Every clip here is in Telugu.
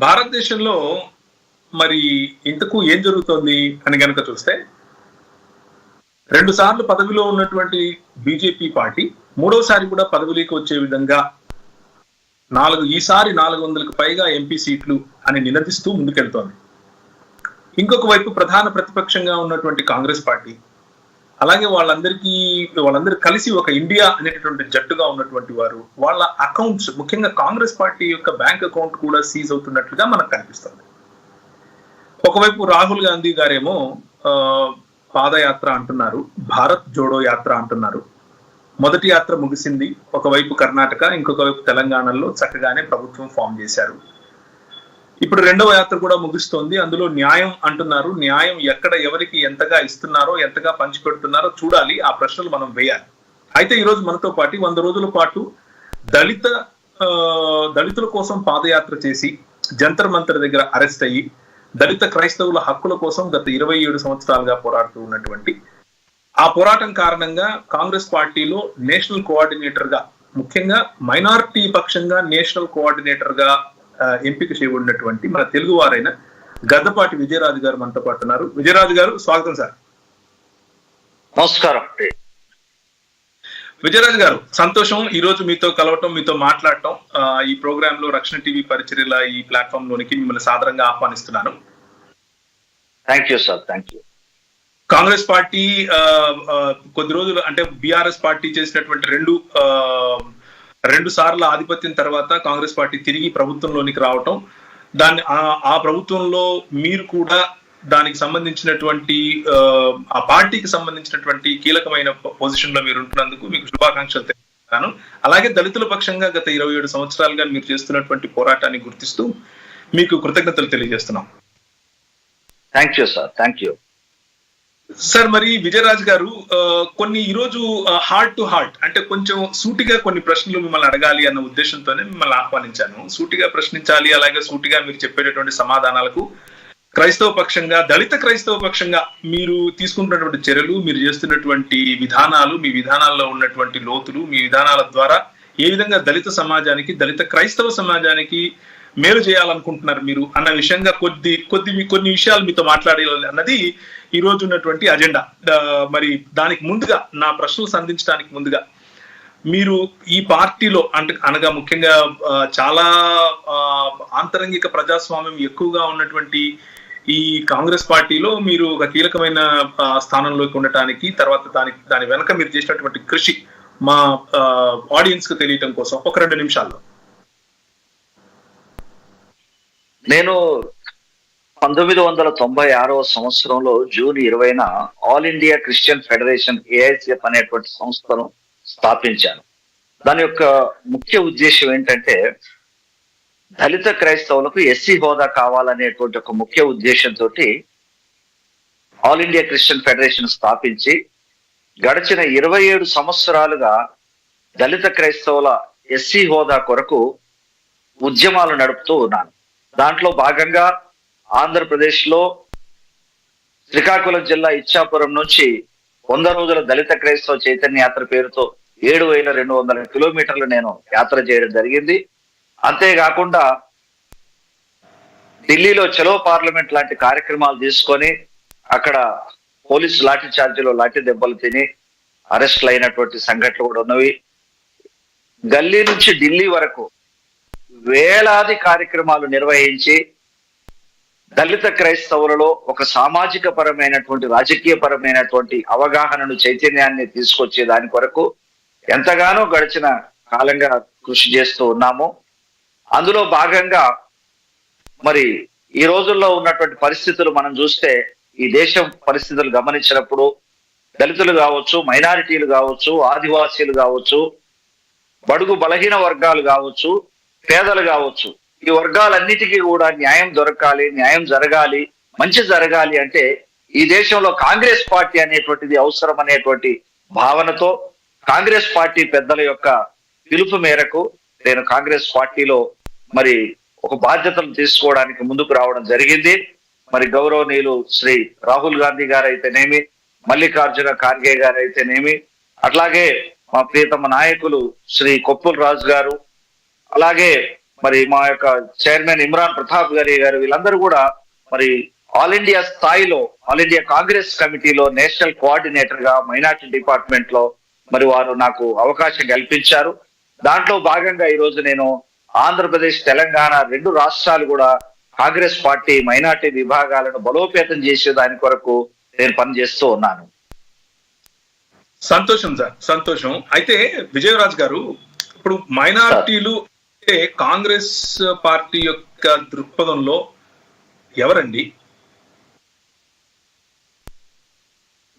భారతదేశంలో మరి ఇంతకు ఏం జరుగుతోంది అని గనక చూస్తే 2 సార్లు పదవిలో ఉన్నటువంటి బీజేపీ పార్టీ మూడోసారి కూడా పదవిలోకి వచ్చే విధంగా ఈసారి 400కు పైగా ఎంపీ సీట్లు అని నినదిస్తూ ముందుకెళ్తోంది. ఇంకొక వైపు ప్రధాన ప్రతిపక్షంగా ఉన్నటువంటి కాంగ్రెస్ పార్టీ అలాగే వాళ్ళందరూ కలిసి ఒక ఇండియా అనేటటువంటి జట్టుగా ఉన్నటువంటి వారు వాళ్ళ అకౌంట్స్, ముఖ్యంగా కాంగ్రెస్ పార్టీ యొక్క బ్యాంక్ అకౌంట్ కూడా సీజ్ అవుతున్నట్లుగా మనకు కనిపిస్తుంది. ఒకవైపు రాహుల్ గాంధీ గారేమో పాదయాత్ర అంటున్నారు, భారత్ జోడో యాత్ర అంటున్నారు. మొదటి యాత్ర ముగిసింది. ఒకవైపు కర్ణాటక, ఇంకొక వైపు తెలంగాణలో చక్కగానే ప్రభుత్వం ఫామ్ చేశారు. ఇప్పుడు రెండవ యాత్ర కూడా ముగుస్తోంది. అందులో న్యాయం అంటున్నారు. న్యాయం ఎక్కడ ఎవరికి ఎంతగా ఇస్తున్నారో, ఎంతగా పంచిపెడుతున్నారో చూడాలి. ఆ ప్రశ్నలు మనం వేయాలి. అయితే ఈరోజు మనతో పాటు 100 రోజుల పాటు దళితుల కోసం పాదయాత్ర చేసి జంతర్ మంతర్ దగ్గర అరెస్ట్ అయ్యి దళిత క్రైస్తవుల హక్కుల కోసం గత 27 సంవత్సరాలుగా పోరాడుతూ ఉన్నటువంటి, ఆ పోరాటం కారణంగా కాంగ్రెస్ పార్టీలో నేషనల్ కోఆర్డినేటర్ గా, ముఖ్యంగా మైనారిటీ పక్షంగా నేషనల్ కోఆర్డినేటర్ గా ఎంపిక చేయబడినటువంటి మన తెలుగు వారైన గద్దపాటి విజయరాజు గారు మనతో పాటు ఉన్నారు. విజయరాజు గారు, స్వాగతం సార్. నమస్కారం. విజయరాజు గారు, సంతోషం ఈ రోజు మీతో కలవటం, మీతో మాట్లాడటం. ఈ ప్రోగ్రామ్ లో రక్షణ టీవీ పరిచర్యల ఈ ప్లాట్ఫామ్ లోనికి మిమ్మల్ని సాదరంగా ఆహ్వానిస్తున్నాను. Thank you sir. Thank you. Congress party కొద్ది రోజులు అంటే బీఆర్ఎస్ పార్టీ చేసినటువంటి రెండు సార్ల ఆధిపత్యం తర్వాత కాంగ్రెస్ పార్టీ తిరిగి ప్రభుత్వంలోనికి రావటం, ఆ ప్రభుత్వంలో మీరు కూడా దానికి సంబంధించినటువంటి ఆ పార్టీకి సంబంధించినటువంటి కీలకమైన పొజిషన్ లో మీరు ఉంటున్నందుకు మీకు శుభాకాంక్షలు తెలియజేస్తాను. అలాగే దళితుల పక్షంగా గత 27 సంవత్సరాలుగా మీరు చేస్తున్నటువంటి పోరాటాన్ని గుర్తిస్తూ మీకు కృతజ్ఞతలు తెలియజేస్తున్నాం. Thank you sir. Thank you sir. మరి విజయరాజు గారు, కొన్ని ఈరోజు హార్ట్ టు హార్ట్ అంటే కొంచెం సూటిగా కొన్ని ప్రశ్నలు మిమ్మల్ని అడగాలి అన్న ఉద్దేశంతోనే మిమ్మల్ని ఆహ్వానించాను. సూటిగా ప్రశ్నించాలి, అలాగే సూటిగా మీరు చెప్పేటటువంటి సమాధానాలకు క్రైస్తవ పక్షంగా, దళిత క్రైస్తవ పక్షంగా మీరు తీసుకుంటున్నటువంటి చర్యలు, మీరు చేస్తున్నటువంటి విధానాలు, మీ విధానాల్లో ఉన్నటువంటి లోతులు, మీ విధానాల ద్వారా ఏ విధంగా దళిత సమాజానికి, దళిత క్రైస్తవ సమాజానికి మేలు చేయాలనుకుంటున్నారు మీరు అన్న విషయంగా కొన్ని విషయాలు మీతో మాట్లాడాలి అన్నది ఈ రోజు ఉన్నటువంటి అజెండా. మరి దానికి ముందుగా, నా ప్రశ్నలు సంధించడానికి ముందుగా, మీరు ఈ పార్టీలో అనగా ముఖ్యంగా చాలా ఆంతరంగిక ప్రజాస్వామ్యం ఎక్కువగా ఉన్నటువంటి ఈ కాంగ్రెస్ పార్టీలో మీరు ఒక కీలకమైన స్థానంలోకి ఉండటానికి, తర్వాత దాని వెనక మీరు చేసినటువంటి కృషి మా ఆడియన్స్ కు తెలియటం కోసం ఒక 2 నిమిషాల్లో. నేను 1996వ సంవత్సరంలో జూన్ 20న all India Christian federation AICF అనేటువంటి సంస్థను స్థాపించాను. దాని యొక్క ముఖ్య ఉద్దేశం ఏంటంటే దళిత క్రైస్తవులకు SC హోదా కావాలనేటువంటి ఒక ముఖ్య ఉద్దేశంతో ఆల్ ఇండియా క్రిస్టియన్ ఫెడరేషన్ స్థాపించి గడిచిన 27 సంవత్సరాలుగా దళిత క్రైస్తవుల SC హోదా కొరకు ఉద్యమాలు నడుపుతూ ఉన్నాను. దాంట్లో భాగంగా ఆంధ్రప్రదేశ్ లో శ్రీకాకుళం జిల్లా ఇచ్చాపురం నుంచి 100 రోజుల దళిత క్రైస్తవ చైతన్య యాత్ర పేరుతో 7,200 కిలోమీటర్లు నేను యాత్ర చేయడం జరిగింది. అంతేకాకుండా ఢిల్లీలో చలో పార్లమెంట్ లాంటి కార్యక్రమాలు తీసుకొని అక్కడ పోలీసు లాఠీ చార్జీలో లాఠీ దెబ్బలు తిని అరెస్టులు అయినటువంటి సంఘటనలు కూడా ఉన్నవి. గల్లీ నుంచి ఢిల్లీ వరకు వేలాది కార్యక్రమాలు నిర్వహించి దళిత క్రైస్తవులలో ఒక సామాజిక పరమైనటువంటి, రాజకీయ పరమైనటువంటి అవగాహనను, చైతన్యాన్ని తీసుకొచ్చే దాని కొరకు ఎంతగానో గడిచిన కాలంగా కృషి చేస్తూ ఉన్నాము. అందులో భాగంగా మరి ఈ రోజుల్లో ఉన్నటువంటి పరిస్థితులు మనం చూస్తే, ఈ దేశం పరిస్థితులు గమనించినప్పుడు దళితులు కావచ్చు, మైనారిటీలు కావచ్చు, ఆదివాసీలు కావచ్చు, బడుగు బలహీన వర్గాలు కావచ్చు, పేదలు కావచ్చు, ఈ వర్గాలన్నిటికీ కూడా న్యాయం దొరకాలి, న్యాయం జరగాలి, మంచి జరగాలి అంటే ఈ దేశంలో కాంగ్రెస్ పార్టీ అనేటువంటిది అవసరం అనేటువంటి భావనతో కాంగ్రెస్ పార్టీ పెద్దల యొక్క పిలుపు మేరకు నేను కాంగ్రెస్ పార్టీలో మరి ఒక బాధ్యతలు తీసుకోవడానికి ముందుకు రావడం జరిగింది. మరి గౌరవనీయులు శ్రీ రాహుల్ గాంధీ గారు అయితేనేమి, మల్లికార్జున ఖార్గే గారు అయితేనేమి, అట్లాగే మా ప్రియతమ నాయకులు శ్రీ కొప్పుల రాజు గారు, అలాగే మరి మా యొక్క చైర్మన్ ఇమ్రాన్ ప్రతాప్ గారు వీళ్ళందరూ కూడా మరి ఆల్ ఇండియా స్థాయిలో ఆల్ ఇండియా కాంగ్రెస్ కమిటీలో నేషనల్ కోఆర్డినేటర్ గా మైనార్టీ డిపార్ట్మెంట్ లో మరి వారు నాకు అవకాశం కల్పించారు. దాంట్లో భాగంగా ఈ రోజు నేను ఆంధ్రప్రదేశ్ తెలంగాణ 2 రాష్ట్రాలు కూడా కాంగ్రెస్ పార్టీ మైనార్టీ విభాగాలను బలోపేతం చేసే దాని కొరకు నేను పనిచేస్తూ ఉన్నాను. సంతోషం సార్, సంతోషం. అయితే విజయరాజ్ గారు, ఇప్పుడు మైనారిటీలు అంటే కాంగ్రెస్ పార్టీ యొక్క దృక్పథంలో ఎవరండి?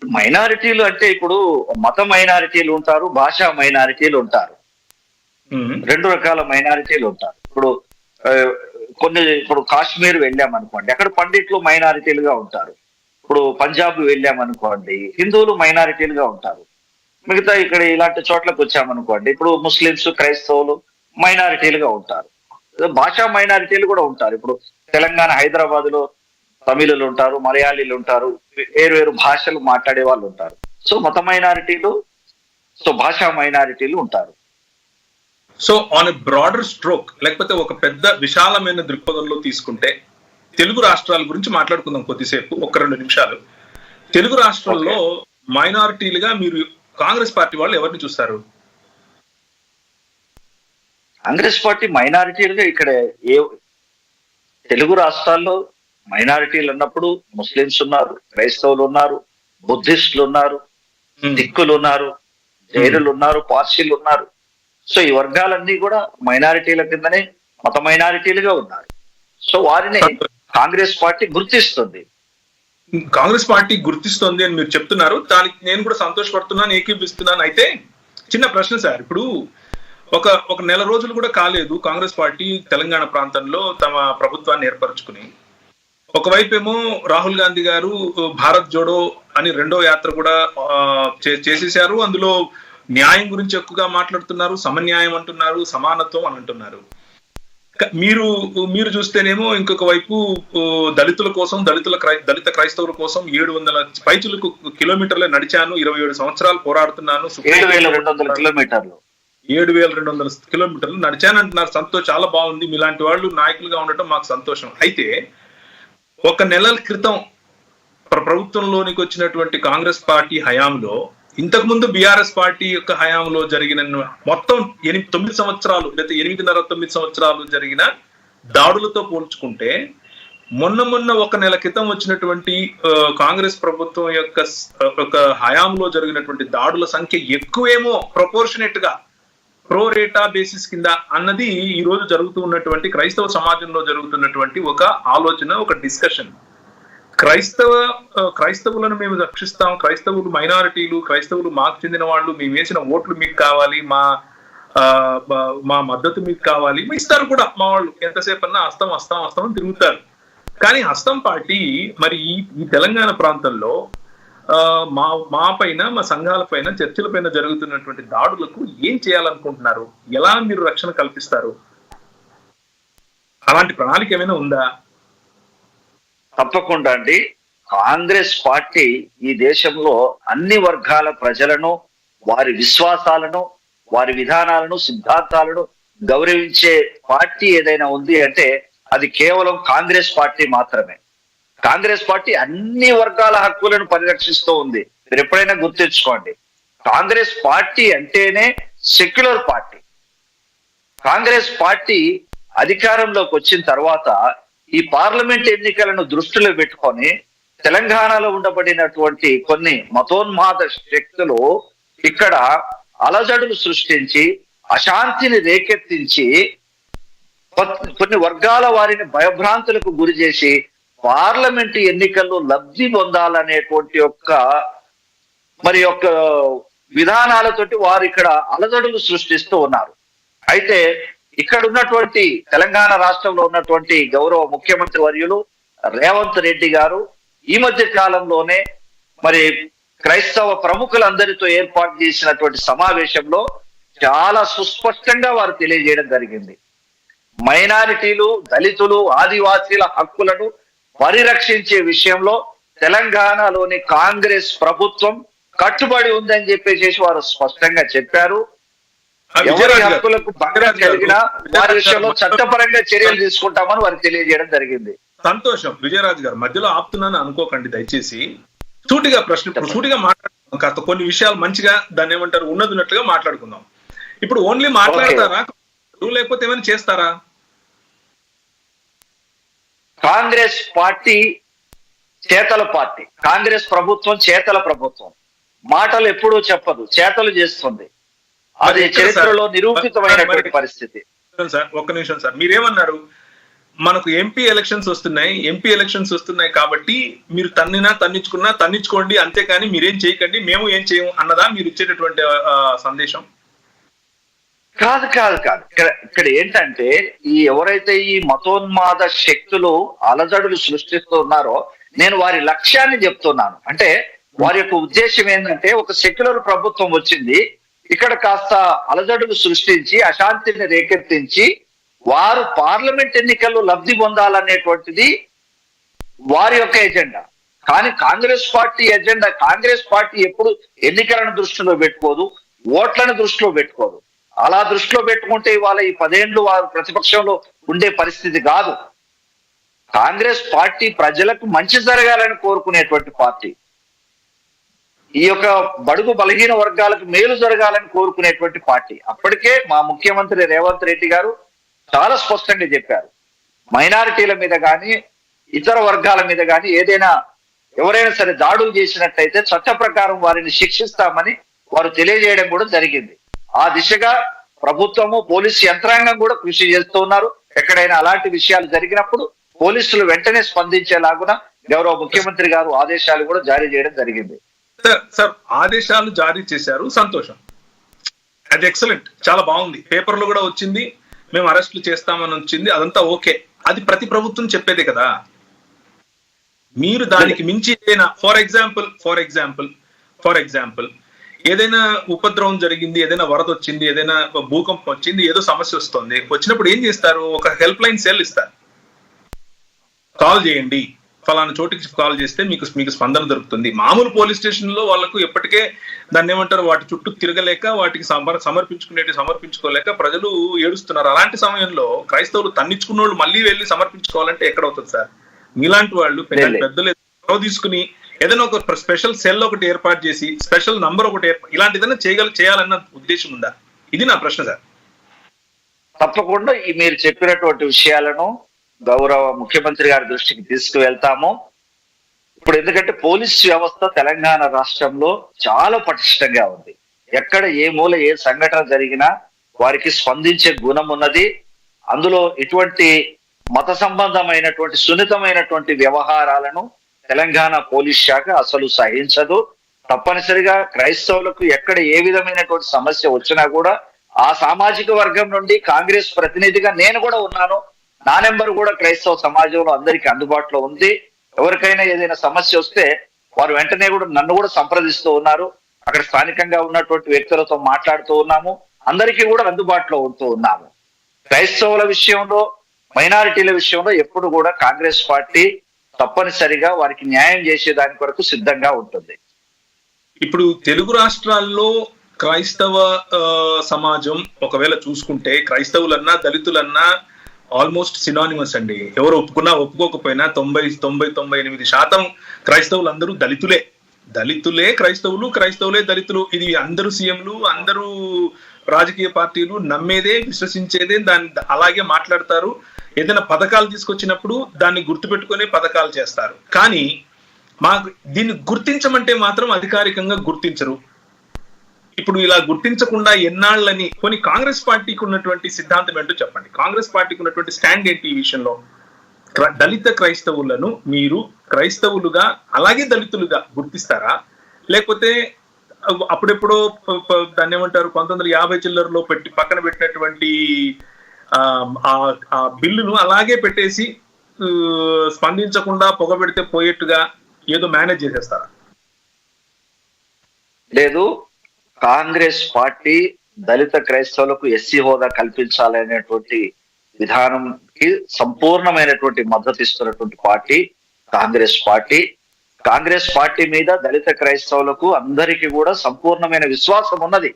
మైనారిటీలు అంటే ఇప్పుడు మత మైనారిటీలు ఉంటారు, భాషా మైనారిటీలు ఉంటారు, 2 రకాల మైనారిటీలు ఉంటారు. ఇప్పుడు కాశ్మీర్ వెళ్ళామనుకోండి, అక్కడ పండిట్లు మైనారిటీలుగా ఉంటారు. ఇప్పుడు పంజాబ్ వెళ్ళామనుకోండి, హిందువులు మైనారిటీలుగా ఉంటారు. మిగతా ఇక్కడ ఇలాంటి చోట్లకు వచ్చామనుకోండి, ఇప్పుడు ముస్లింస్ క్రైస్తవులు మైనారిటీలుగా ఉంటారు. భాషా మైనారిటీలు కూడా ఉంటారు. ఇప్పుడు తెలంగాణ హైదరాబాద్ లో తమిళులు ఉంటారు, మలయాళీలు ఉంటారు, వేరు భాషలు మాట్లాడే వాళ్ళు ఉంటారు. సో మత మైనారిటీలు, సో భాషా మైనారిటీలు ఉంటారు. So on a broader stroke, లేకపోతే ఒక పెద్ద విశాలమైన దృక్పథంలో తీసుకుంటే తెలుగు రాష్ట్రాల గురించి మాట్లాడుకుందాం కొద్దిసేపు, 1-2 నిమిషాలు. తెలుగు రాష్ట్రాల్లో మైనారిటీలుగా మీరు కాంగ్రెస్ పార్టీ వాళ్ళు ఎవరిని చూస్తారు? కాంగ్రెస్ పార్టీ మైనారిటీలుగా ఇక్కడ తెలుగు రాష్ట్రాల్లో మైనారిటీలు అన్నప్పుడు ముస్లింస్ ఉన్నారు, క్రైస్తవులు ఉన్నారు, బుద్ధిస్టులు ఉన్నారు, సిక్కులు ఉన్నారు, జైనులు ఉన్నారు, పార్సీలు ఉన్నారు. సో ఈ వర్గాలన్నీ కూడా మైనారిటీల కిందనే మత మైనారిటీలుగా ఉన్నారు. సో వారిని కాంగ్రెస్ పార్టీ గుర్తిస్తుంది. కాంగ్రెస్ పార్టీ గుర్తిస్తుంది అని మీరు చెప్తున్నారు, దానికి నేను కూడా సంతోషపడుతున్నాను, ఏకీపిస్తున్నాను. అయితే చిన్న ప్రశ్న సార్, ఇప్పుడు ఒక నెల రోజులు కూడా కాలేదు కాంగ్రెస్ పార్టీ తెలంగాణ ప్రాంతంలో తమ ప్రభుత్వాన్ని ఏర్పరచుకుని. ఒకవైపు ఏమో రాహుల్ గాంధీ గారు భారత్ జోడో అని 2వ యాత్ర కూడా చేసేశారు. అందులో న్యాయం గురించి ఎక్కువగా మాట్లాడుతున్నారు, సమన్యాయం అంటున్నారు, సమానత్వం అని అంటున్నారు. మీరు చూస్తేనేమో ఇంకొక వైపు దళితుల కోసం, దళిత క్రైస్తవుల కోసం 700 పైచులకు కిలోమీటర్లు నడిచాను, 27 సంవత్సరాలు పోరాడుతున్నాను, 7,200 కిలోమీటర్లు 7,200 కిలోమీటర్లు నడిచాను అంటున్నారు. చాలా బాగుంది, మీలాంటి వాళ్ళు నాయకులుగా ఉండటం మాకు సంతోషం. అయితే 1 నెలల క్రితం ప్రభుత్వంలోనికి వచ్చినటువంటి కాంగ్రెస్ పార్టీ హయాంలో, ఇంతకు ముందు బీఆర్ఎస్ పార్టీ యొక్క హయాంలో జరిగిన మొత్తం 9 సంవత్సరాలు లేదా 8.5-9 సంవత్సరాలు జరిగిన దాడులతో పోల్చుకుంటే మొన్న 1 నెల క్రితం వచ్చినటువంటి కాంగ్రెస్ ప్రభుత్వం యొక్క హయాంలో జరిగినటువంటి దాడుల సంఖ్య ఎక్కువేమో ప్రపోర్షనేట్ గా, ప్రో రేటా బేసిస్ కింద అన్నది ఈ రోజు జరుగుతూ ఉన్నటువంటి క్రైస్తవ సమాజంలో జరుగుతున్నటువంటి ఒక ఆలోచన, ఒక డిస్కషన్. క్రైస్తవులను మేము రక్షిస్తాం, క్రైస్తవులు మైనారిటీలు, క్రైస్తవులు మాకు చెందిన వాళ్ళు, మేము వేసిన ఓట్లు మీకు కావాలి, మా మద్దతు మీకు కావాలి, ఇస్తారు కూడా మా వాళ్ళు. ఎంతసేపు అన్నా హస్తం తిరుగుతారు. కానీ హస్తం పార్టీ మరి ఈ తెలంగాణ ప్రాంతంలో మా పైన, మా సంఘాల పైన, చర్చల పైన జరుగుతున్నటువంటి దాడులకు ఏం చేయాలనుకుంటున్నారు? ఎలా మీరు రక్షణ కల్పిస్తారు? అలాంటి ప్రణాళిక ఏమైనా ఉందా? తప్పకుండా అండి. కాంగ్రెస్ పార్టీ ఈ దేశంలో అన్ని వర్గాల ప్రజలను, వారి విశ్వాసాలను, వారి విధానాలను, సిద్ధాంతాలను గౌరవించే పార్టీ ఏదైనా ఉంది అంటే అది కేవలం కాంగ్రెస్ పార్టీ మాత్రమే. కాంగ్రెస్ పార్టీ అన్ని వర్గాల హక్కులను పరిరక్షిస్తూ ఉంది. మీరు ఎప్పుడైనా గుర్తుంచుకోండి, కాంగ్రెస్ పార్టీ అంటేనే సెక్యులర్ పార్టీ. కాంగ్రెస్ పార్టీ అధికారంలోకి వచ్చిన తర్వాత ఈ పార్లమెంట్ ఎన్నికలను దృష్టిలో పెట్టుకొని తెలంగాణలో ఉండబడినటువంటి కొన్ని మతోన్మాద శక్తులు ఇక్కడ అలజడులు సృష్టించి, అశాంతిని రేకెత్తించి, కొన్ని వర్గాల వారిని భయభ్రాంతులకు గురి చేసి పార్లమెంటు ఎన్నికల్లో లబ్ధి పొందాలనేటువంటి విధానాలతోటి వారు ఇక్కడ అలజడులు సృష్టిస్తూ ఉన్నారు. అయితే ఇక్కడ ఉన్నటువంటి తెలంగాణ రాష్ట్రంలో ఉన్నటువంటి గౌరవ ముఖ్యమంత్రి వర్యులు రేవంత్ రెడ్డి గారు ఈ మధ్య కాలంలోనే మరి క్రైస్తవ ప్రముఖులందరితో ఏర్పాటు చేసినటువంటి సమావేశంలో చాలా సుస్పష్టంగా వారు తెలియజేయడం జరిగింది. మైనారిటీలు, దళితులు, ఆదివాసీల హక్కులను పరిరక్షించే విషయంలో తెలంగాణలోని కాంగ్రెస్ ప్రభుత్వం కట్టుబడి ఉందని చెప్పేసి వారు స్పష్టంగా చెప్పారు. ఎవరి హక్కులకు భంగం జరిగినా వారి విషయంలో చట్టపరంగా చర్యలు తీసుకుంటామని వారికి తెలియజేయడం జరిగింది. సంతోషం. విజయరాజు గారు, మధ్యలో ఆపుతున్నాను అనుకోకండి దయచేసి. సూటిగా ప్రశ్న, ఇప్పుడు సూటిగా మాట్లాడుకుందాం. కాస్త కొన్ని విషయాలు మంచిగా దాన్ని ఏమంటారు ఉన్నట్టుగా మాట్లాడుకుందాం. ఇప్పుడు ఓన్లీ మాట్లాడతారా లేకపోతే ఏమైనా చేస్తారా? కాంగ్రెస్ పార్టీ చేతల పార్టీ, కాంగ్రెస్ ప్రభుత్వం చేతల ప్రభుత్వం. మాటలు ఎప్పుడూ చెప్పదు, చేతలు చేస్తుంది. అది చరిత్రలో నిరూపితమైనటువంటి పరిస్థితి. సార్ ఒక్క నిమిషం సార్, మీరేమన్నారు? మనకు ఎంపీ ఎలక్షన్స్ వస్తున్నాయి కాబట్టి మీరు తన్నించుకున్నా తన్నించుకోండి, అంతేకాని మీరేం చేయకండి, మేము ఏం చేయము అన్నదా మీరు ఇచ్చేటటువంటి సందేశం? కాదు. ఇక్కడ ఏంటంటే ఎవరైతే ఈ మతోన్మాద శక్తులు అలజడులు సృష్టిస్తూ ఉన్నారో నేను వారి లక్ష్యాన్ని చెప్తున్నాను. అంటే వారి యొక్క ఉద్దేశం ఏంటంటే ఒక సెక్యులర్ ప్రభుత్వం వచ్చింది, ఇక్కడ కాస్త అలజడులు సృష్టించి అశాంతిని రేకెత్తించి వారు పార్లమెంట్ ఎన్నికల్లో లబ్ధి పొందాలనేటువంటిది వారి యొక్క ఎజెండా. కానీ Congress party agenda, Congress party ఎప్పుడు ఎన్నికలను దృష్టిలో పెట్టుకోదు, ఓట్లను దృష్టిలో పెట్టుకోదు. అలా దృష్టిలో పెట్టుకుంటే ఇవాళ ఈ 10 ఏళ్ళు వారు ప్రతిపక్షంలో ఉండే పరిస్థితి కాదు. కాంగ్రెస్ పార్టీ ప్రజలకు మంచి జరగాలని కోరుకునేటువంటి పార్టీ, ఈ యొక్క బడుగు బలహీన వర్గాలకు మేలు జరగాలని కోరుకునేటువంటి పార్టీ. అప్పటికే మా ముఖ్యమంత్రి రేవంత్ రెడ్డి గారు చాలా స్పష్టంగా చెప్పారు, మైనారిటీల మీద కానీ ఇతర వర్గాల మీద కానీ ఎవరైనా సరే దాడులు చేసినట్లయితే చట్ట ప్రకారం వారిని శిక్షిస్తామని వారు తెలియజేయడం కూడా జరిగింది. ఆ దిశగా ప్రభుత్వము, పోలీసు యంత్రాంగం కూడా కృషి చేస్తూ ఉన్నారు. ఎక్కడైనా అలాంటి విషయాలు జరిగినప్పుడు పోలీసులు వెంటనే స్పందించేలాగున గౌరవ ముఖ్యమంత్రి గారు ఆదేశాలు కూడా జారీ చేయడం జరిగింది. సార్ ఆదేశాలు జారీ చేశారు, సంతోషం, అది ఎక్సలెంట్, చాలా బాగుంది. పేపర్లో కూడా వచ్చింది, మేము అరెస్టులు చేస్తామని వచ్చింది, అదంతా ఓకే. అది ప్రతి ప్రభుత్వం చెప్పేదే కదా. మీరు దానికి మించి ఏదైనా ఫర్ ఎగ్జాంపుల్ ఏదైనా ఉపద్రవం జరిగింది, ఏదైనా వరద వచ్చింది, ఏదైనా భూకంపం వచ్చింది, ఏదో సమస్య వచ్చినప్పుడు ఏం చేస్తారు? ఒక హెల్ప్ లైన్ సెల్ ఇస్తారు, కాల్ చేయండి, ఫలానా చోటికి కాల్ చేస్తే మీకు స్పందన దొరుకుతుంది. మామూలు పోలీస్ స్టేషన్ లో వాళ్ళకు ఎప్పటికే దాన్ని ఏమంటారు, వాటి చుట్టూ తిరగలేక వాటికి సమర్పించుకోలేక ప్రజలు ఏడుస్తున్నారు. అలాంటి సమయంలో క్రైస్తవులు తన్నించుకున్న వాళ్ళు మళ్ళీ వెళ్ళి సమర్పించుకోవాలంటే ఎక్కడవుతుంది సార్? మీలాంటి వాళ్ళు పెద్దలు తీసుకుని ఏదైనా ఒక స్పెషల్ సెల్ ఒకటి ఏర్పాటు చేసి స్పెషల్ నంబర్ ఒకటి ఇలాంటిదైనా చేయాలన్న ఉద్దేశం ఉందా? ఇది నా ప్రశ్న సార్. తప్పకుండా మీరు చెప్పినటువంటి విషయాలను గౌరవ ముఖ్యమంత్రి గారి దృష్టికి తీసుకువెళ్తాము. ఇప్పుడు ఎందుకంటే పోలీస్ వ్యవస్థ తెలంగాణ రాష్ట్రంలో చాలా పటిష్టంగా ఉంది. ఎక్కడ ఏ మూల ఏ సంఘటన జరిగినా వారికి స్పందించే గుణం ఉన్నది. అందులో ఇటువంటి మత సంబంధమైనటువంటి సున్నితమైనటువంటి వ్యవహారాలను తెలంగాణ పోలీస్ శాఖ అసలు సహించదు. తప్పనిసరిగా క్రైస్తవులకు ఎక్కడ ఏ విధమైనటువంటి సమస్య వచ్చినా కూడా ఆ సామాజిక వర్గం నుండి కాంగ్రెస్ ప్రతినిధిగా నేను కూడా ఉన్నాను. నా నెంబర్ కూడా క్రైస్తవ సమాజంలో అందరికీ అందుబాటులో ఉంది. ఎవరికైనా ఏదైనా సమస్య వస్తే వారు వెంటనే కూడా నన్ను కూడా సంప్రదిస్తూ ఉన్నారు. అక్కడ స్థానికంగా ఉన్నటువంటి వ్యక్తులతో మాట్లాడుతూ ఉన్నాము. అందరికీ కూడా అందుబాటులో ఉంటూ ఉన్నాము. క్రైస్తవుల విషయంలో, మైనారిటీల విషయంలో ఎప్పుడు కూడా కాంగ్రెస్ పార్టీ తప్పనిసరిగా వారికి న్యాయం చేసే దాని కొరకు సిద్ధంగా ఉంటుంది. ఇప్పుడు తెలుగు రాష్ట్రాల్లో క్రైస్తవ సమాజం ఒకవేళ చూసుకుంటే క్రైస్తవులన్నా దళితులన్నా ఆల్మోస్ట్ సినానిమస్ అండి. ఎవరు ఒప్పుకున్నా ఒప్పుకోకపోయినా 90-98% క్రైస్తవులు అందరూ దళితులే క్రైస్తవులే దళితులు. ఇది అందరూ సీఎంలు, అందరూ రాజకీయ పార్టీలు నమ్మేదే, విశ్వసించేదే, దాన్ని అలాగే మాట్లాడతారు. ఏదైనా పథకాలు తీసుకొచ్చినప్పుడు దాన్ని గుర్తుపెట్టుకునే పథకాలు చేస్తారు. కానీ మాకు దీన్ని గుర్తించమంటే మాత్రం అధికారికంగా గుర్తించరు. ఇప్పుడు ఇలా గుర్తించకుండా ఎన్నాళ్ళని కొన్ని కాంగ్రెస్ పార్టీకి ఉన్నటువంటి సిద్ధాంతం ఏంటో చెప్పండి. కాంగ్రెస్ పార్టీకి ఉన్నటువంటి స్టాండ్ ఏంటి ఈ విషయంలో? దళిత క్రైస్తవులను మీరు క్రైస్తవులుగా అలాగే దళితులుగా గుర్తిస్తారా? లేకపోతే అప్పుడెప్పుడో దాన్ని ఏమంటారు 1950 చిల్లరలో పక్కన పెట్టినటువంటి ఆ బిల్లును అలాగే పెట్టేసి స్పందించకుండా పొగబెడితే పోయేట్టుగా ఏదో మేనేజ్ చేసేస్తారా? లేదు, కాంగ్రెస్ పార్టీ దళిత క్రైస్తవులకు ఎస్సీ హోదా కల్పించాలనేటువంటి విధానంకి సంపూర్ణమైనటువంటి మద్దతు ఇస్తున్నటువంటి party Congress party. Congress party మీద దళిత క్రైస్తవులకు అందరికీ కూడా సంపూర్ణమైన విశ్వాసం ఉన్నది.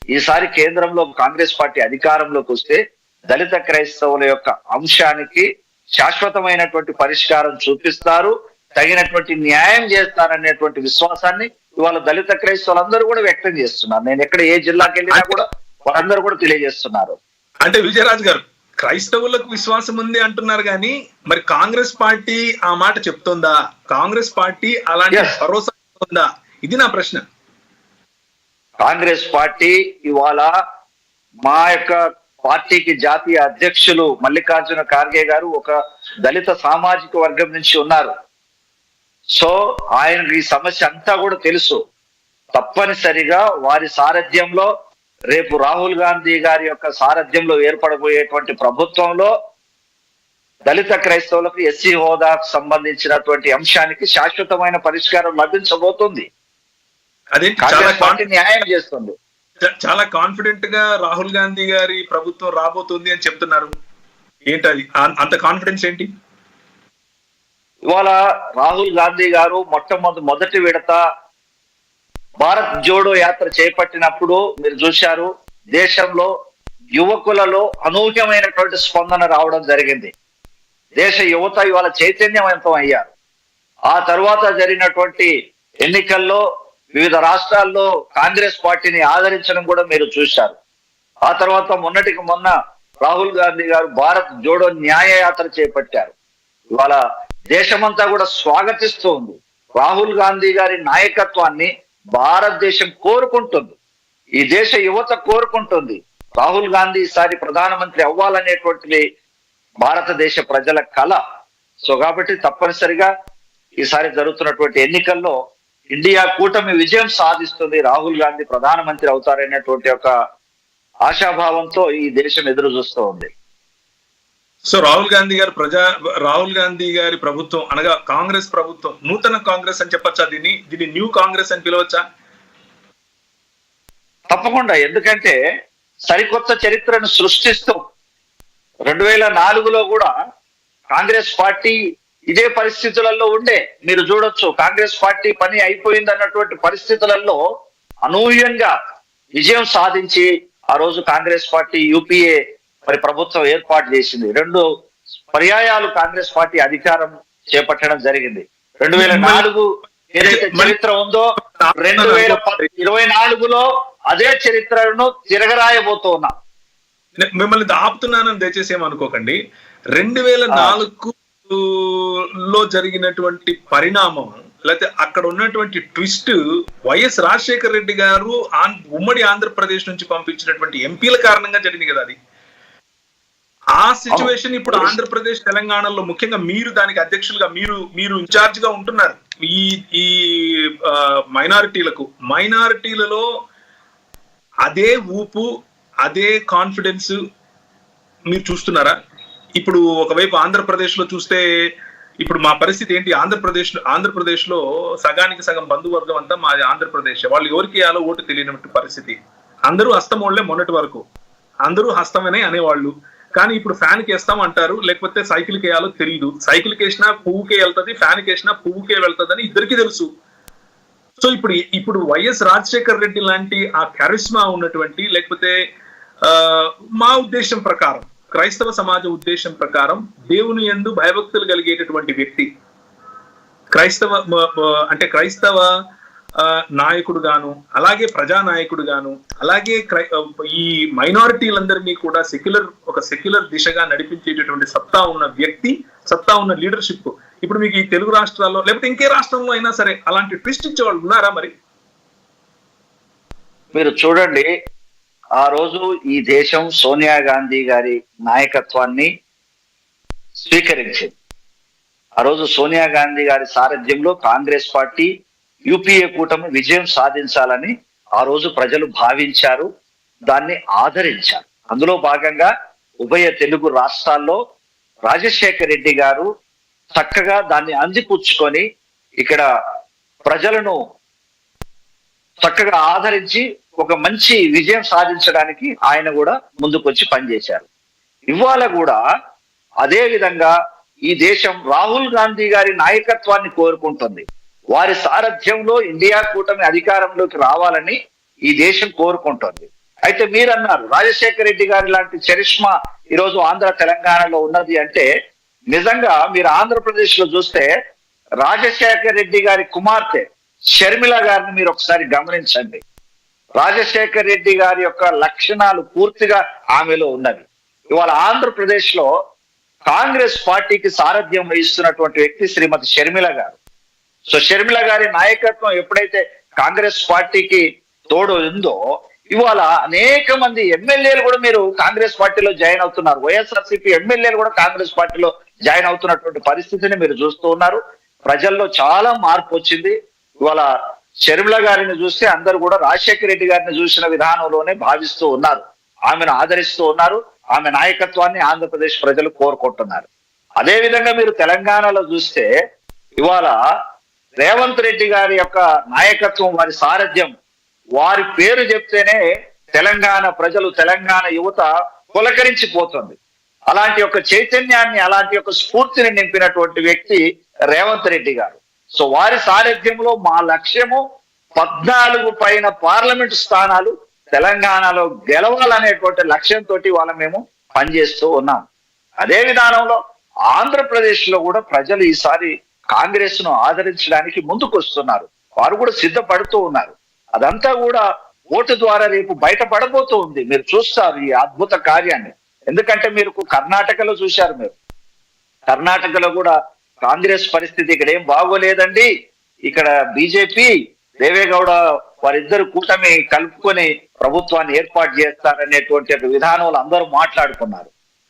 ఈసారి కేంద్రంలో కాంగ్రెస్ పార్టీ అధికారంలోకి వస్తే దళిత క్రైస్తవుల యొక్క అంశానికి శాశ్వతమైనటువంటి పరిష్కారం చూపిస్తారు, తగినటువంటి న్యాయం చేస్తారనేటువంటి విశ్వాసాన్ని ఇవాళ దళిత క్రైస్తవులందరూ కూడా వ్యక్తం చేస్తున్నారు. నేను ఎక్కడ ఏ జిల్లాకి వెళ్ళినా కూడా వాళ్ళందరూ కూడా తెలియజేస్తున్నారు. అంటే విజయరాజ్ గారు, క్రైస్తవులకు విశ్వాసం ఉంది అంటున్నారు కానీ మరి కాంగ్రెస్ పార్టీ ఆ మాట చెప్తుందా? కాంగ్రెస్ పార్టీ అలాంటి భరోసా ఉందా? ఇది నా ప్రశ్న. కాంగ్రెస్ పార్టీ ఇవాళ మా యొక్క పార్టీకి జాతీయ అధ్యక్షులు మల్లికార్జున ఖార్గే గారు ఒక దళిత సామాజిక వర్గం నుంచి ఉన్నారు. సో ఆయనకి ఈ సమస్య అంతా కూడా తెలుసు. తప్పనిసరిగా వారి సారథ్యంలో రేపు రాహుల్ గాంధీ గారి యొక్క సారథ్యంలో ఏర్పడబోయేటువంటి ప్రభుత్వంలో దళిత క్రైస్తవులకు ఎస్సీ హోదాకు సంబంధించినటువంటి అంశానికి శాశ్వతమైన పరిష్కారం లభించబోతుంది. కాంగ్రెస్ పార్టీ న్యాయం చేస్తుంది. చాలా కాన్ఫిడెంట్ గా రాహుల్ గాంధీ గారి ప్రభుత్వం రాబోతుంది అని చెప్తున్నారు. ఏంటది అంత కాన్ఫిడెన్స్ ఏంటి? ఇవాళ రాహుల్ గాంధీ గారు మొదటి విడత భారత్ జోడో యాత్ర చేపట్టినప్పుడు మీరు చూశారు, దేశంలో యువకులలో అనూహ్యమైనటువంటి స్పందన రావడం జరిగింది. దేశ యువత ఇవాళ చైతన్యవంతం అయ్యారు. ఆ తర్వాత జరిగినటువంటి ఎన్నికల్లో వివిధ రాష్ట్రాల్లో కాంగ్రెస్ పార్టీని ఆదరించడం కూడా మీరు చూశారు. ఆ తర్వాత మొన్నటికి మొన్న రాహుల్ గాంధీ గారు భారత్ జోడో న్యాయ యాత్ర చేపట్టారు. ఇవాళ దేశమంతా కూడా స్వాగతిస్తూ ఉంది. రాహుల్ గాంధీ గారి నాయకత్వాన్ని భారతదేశం కోరుకుంటుంది, ఈ దేశ యువత కోరుకుంటుంది. రాహుల్ గాంధీ ఈసారి ప్రధానమంత్రి అవ్వాలనేటువంటిది భారతదేశ ప్రజల కళ. సో కాబట్టి తప్పనిసరిగా ఈసారి జరుగుతున్నటువంటి ఎన్నికల్లో ఇండియా కూటమి విజయం సాధిస్తుంది, రాహుల్ గాంధీ ప్రధానమంత్రి అవుతారనేటువంటి ఒక ఆశాభావంతో ఈ దేశం ఎదురు చూస్తూ ఉంది. సో రాహుల్ గాంధీ గారి ప్రభుత్వం అనగా కాంగ్రెస్ ప్రభుత్వం నూతన కాంగ్రెస్ అని చెప్పచ్చా? దీన్ని న్యూ కాంగ్రెస్ అని పిలవచ్చా? తప్పకుండా. ఎందుకంటే సరికొత్త చరిత్రను సృష్టిస్తూ 2004లో కూడా కాంగ్రెస్ పార్టీ ఇదే పరిస్థితులలో ఉండే. మీరు చూడొచ్చు, కాంగ్రెస్ పార్టీ పని అయిపోయింది అన్నటువంటి పరిస్థితులలో అనూహ్యంగా విజయం సాధించి ఆ రోజు కాంగ్రెస్ పార్టీ యూపీఏ ప్రభుత్వం ఏర్పాటు చేసింది. 2 పర్యాయాలు కాంగ్రెస్ పార్టీ అధికారం చేపట్టడం జరిగింది. 2004 ఏదైతే చరిత్ర ఉందో 2024లో అదే చరిత్రను తిరగరాయబోతున్నా. మిమ్మల్ని ఆపుతున్నానని దయచేసి ఏమనుకోకండి. 2004లో జరిగినటువంటి పరిణామం లేకపోతే అక్కడ ఉన్నటువంటి ట్విస్ట్ వైఎస్ రాజశేఖర రెడ్డి గారు ఉమ్మడి ఆంధ్రప్రదేశ్ నుంచి పంపించినటువంటి ఎంపీల కారణంగా జరిగింది కదా. అది ఆ సిచ్యువేషన్ ఇప్పుడు ఆంధ్రప్రదేశ్ తెలంగాణలో ముఖ్యంగా మీరు దానికి అధ్యక్షులుగా మీరు ఇన్ఛార్జ్ గా ఉంటున్నారు. ఈ మైనారిటీలలో అదే ఊపు అదే కాన్ఫిడెన్స్ మీరు చూస్తున్నారా? ఇప్పుడు ఒకవైపు ఆంధ్రప్రదేశ్ లో చూస్తే ఇప్పుడు మా పరిస్థితి ఏంటి? ఆంధ్రప్రదేశ్ లో సగానికి సగం బంధువర్గం అంతా మా ఆంధ్రప్రదేశ్. వాళ్ళు ఎవరికి వేయాలో ఓటు తెలియనటువంటి పరిస్థితి. అందరూ హస్తమోళ్లే. మొన్నటి వరకు అందరూ హస్తమనే అనేవాళ్ళు. కానీ ఇప్పుడు ఫ్యాన్ కి వేస్తాం అంటారు, లేకపోతే సైకిల్ కి వేయాలో తెలియదు. సైకిల్ కి వేసినా పువ్వుకే వెళ్తుంది, ఫ్యాన్ కి వేసినా పువ్వుకే వెళ్తుంది అని ఇద్దరికి తెలుసు. సో ఇప్పుడు వైఎస్ రాజశేఖర రెడ్డి లాంటి ఆ కరిష్మా ఉన్నటువంటి లేకపోతే మా ఉద్దేశం ప్రకారం క్రైస్తవ సమాజ ఉద్దేశం ప్రకారం దేవుని యందు భయభక్తులు కలిగేటటువంటి వ్యక్తి, క్రైస్తవ నాయకుడు గాను అలాగే ప్రజానాయకుడు గాను అలాగే ఈ మైనారిటీలందరినీ కూడా సెక్యులర్ దిశగా నడిపించేటటువంటి సత్తా ఉన్న వ్యక్తి, సత్తా ఉన్న లీడర్షిప్ ఇప్పుడు మీకు ఈ తెలుగు రాష్ట్రాల్లో లేకపోతే ఇంకే రాష్ట్రంలో అయినా సరే అలాంటి ట్విస్ట్ ఇచ్చే వాళ్ళు ఉన్నారా? మరి మీరు చూడండి, ఆ రోజు ఈ దేశం సోనియా గాంధీ గారి నాయకత్వాన్ని స్వీకరించింది. ఆ రోజు సోనియా గాంధీ గారి సారథ్యంలో కాంగ్రెస్ పార్టీ యూపీఏ కూటమి విజయం సాధించాలని ఆ రోజు ప్రజలు భావించారు, దాన్ని ఆదరించారు. అందులో భాగంగా ఉభయ తెలుగు రాష్ట్రాల్లో రాజశేఖర రెడ్డి గారు చక్కగా దాన్ని అందిపుచ్చుకొని ఇక్కడ ప్రజలను చక్కగా ఆదరించి ఒక మంచి విజయం సాధించడానికి ఆయన కూడా ముందుకొచ్చి పనిచేశారు. ఇవాళ కూడా అదే విధంగా ఈ దేశం రాహుల్ గాంధీ గారి నాయకత్వాన్ని కోరుకుంటుంది. వారి సారథ్యంలో ఇండియా కూటమి అధికారంలోకి రావాలని ఈ దేశం కోరుకుంటుంది. అయితే మీరు అన్నారు రాజశేఖర రెడ్డి గారి లాంటి చరిష్మా ఈరోజు ఆంధ్ర తెలంగాణలో ఉన్నది అంటే, నిజంగా మీరు ఆంధ్రప్రదేశ్ లో చూస్తే రాజశేఖర రెడ్డి గారి కుమార్తె షర్మిల గారిని మీరు ఒకసారి గమనించండి. రాజశేఖర రెడ్డి గారి యొక్క లక్షణాలు పూర్తిగా ఆమెలో ఉన్నవి. ఇవాళ ఆంధ్రప్రదేశ్ లో కాంగ్రెస్ పార్టీకి సారథ్యం వహిస్తున్నటువంటి వ్యక్తి శ్రీమతి షర్మిల గారు. సో షర్మిల గారి నాయకత్వం ఎప్పుడైతే కాంగ్రెస్ పార్టీకి తోడు ఉందో, ఇవాళ అనేక మంది ఎమ్మెల్యేలు కూడా మీరు కాంగ్రెస్ పార్టీలో జాయిన్ అవుతున్నారు. వైఎస్ఆర్సీపీ ఎమ్మెల్యేలు కూడా కాంగ్రెస్ పార్టీలో జాయిన్ అవుతున్నటువంటి పరిస్థితిని మీరు చూస్తూ ఉన్నారు. ప్రజల్లో చాలా మార్పు వచ్చింది. ఇవాళ షర్మిల గారిని చూస్తే అందరూ కూడా రాజశేఖర రెడ్డి గారిని చూసిన విధానంలోనే భావిస్తూ ఉన్నారు. ఆమెను ఆదరిస్తూ ఉన్నారు. ఆమె నాయకత్వాన్ని ఆంధ్రప్రదేశ్ ప్రజలు కోరుకుంటున్నారు. అదే విధంగా మీరు తెలంగాణలో చూస్తే ఇవాళ రేవంత్ రెడ్డి గారి యొక్క నాయకత్వం, వారి సారథ్యం, వారి పేరు చెప్తేనే తెలంగాణ ప్రజలు, తెలంగాణ యువత పులకరించిపోతుంది. అలాంటి యొక్క చైతన్యాన్ని, అలాంటి యొక్క స్ఫూర్తిని నింపినటువంటి వ్యక్తి రేవంత్ రెడ్డి గారు. సో వారి సారథ్యంలో మా లక్ష్యము 14 పైన పార్లమెంటు స్థానాలు తెలంగాణలో గెలవాలనేటువంటి లక్ష్యంతో వాళ్ళ మేము పనిచేస్తూ ఉన్నాం. అదే విధానంలో ఆంధ్రప్రదేశ్ లో కూడా ప్రజలు ఈసారి కాంగ్రెస్ ను ఆదరించడానికి ముందుకు వస్తున్నారు. వారు కూడా సిద్ధపడుతూ ఉన్నారు. అదంతా కూడా ఓటు ద్వారా రేపు బయటపడబోతూ ఉంది. మీరు చూస్తారు ఈ అద్భుత కార్యాన్ని. ఎందుకంటే మీరు కర్ణాటకలో చూశారు. మీరు కర్ణాటకలో కూడా కాంగ్రెస్ పరిస్థితి ఇక్కడ ఏం బాగోలేదండి. ఇక్కడ బీజేపీ, దేవేగౌడ వారిద్దరు కూటమి కలుపుకొని ప్రభుత్వాన్ని ఏర్పాటు చేస్తారనేటువంటి విధానంలో అందరూ మాట్లాడుకున్నారు.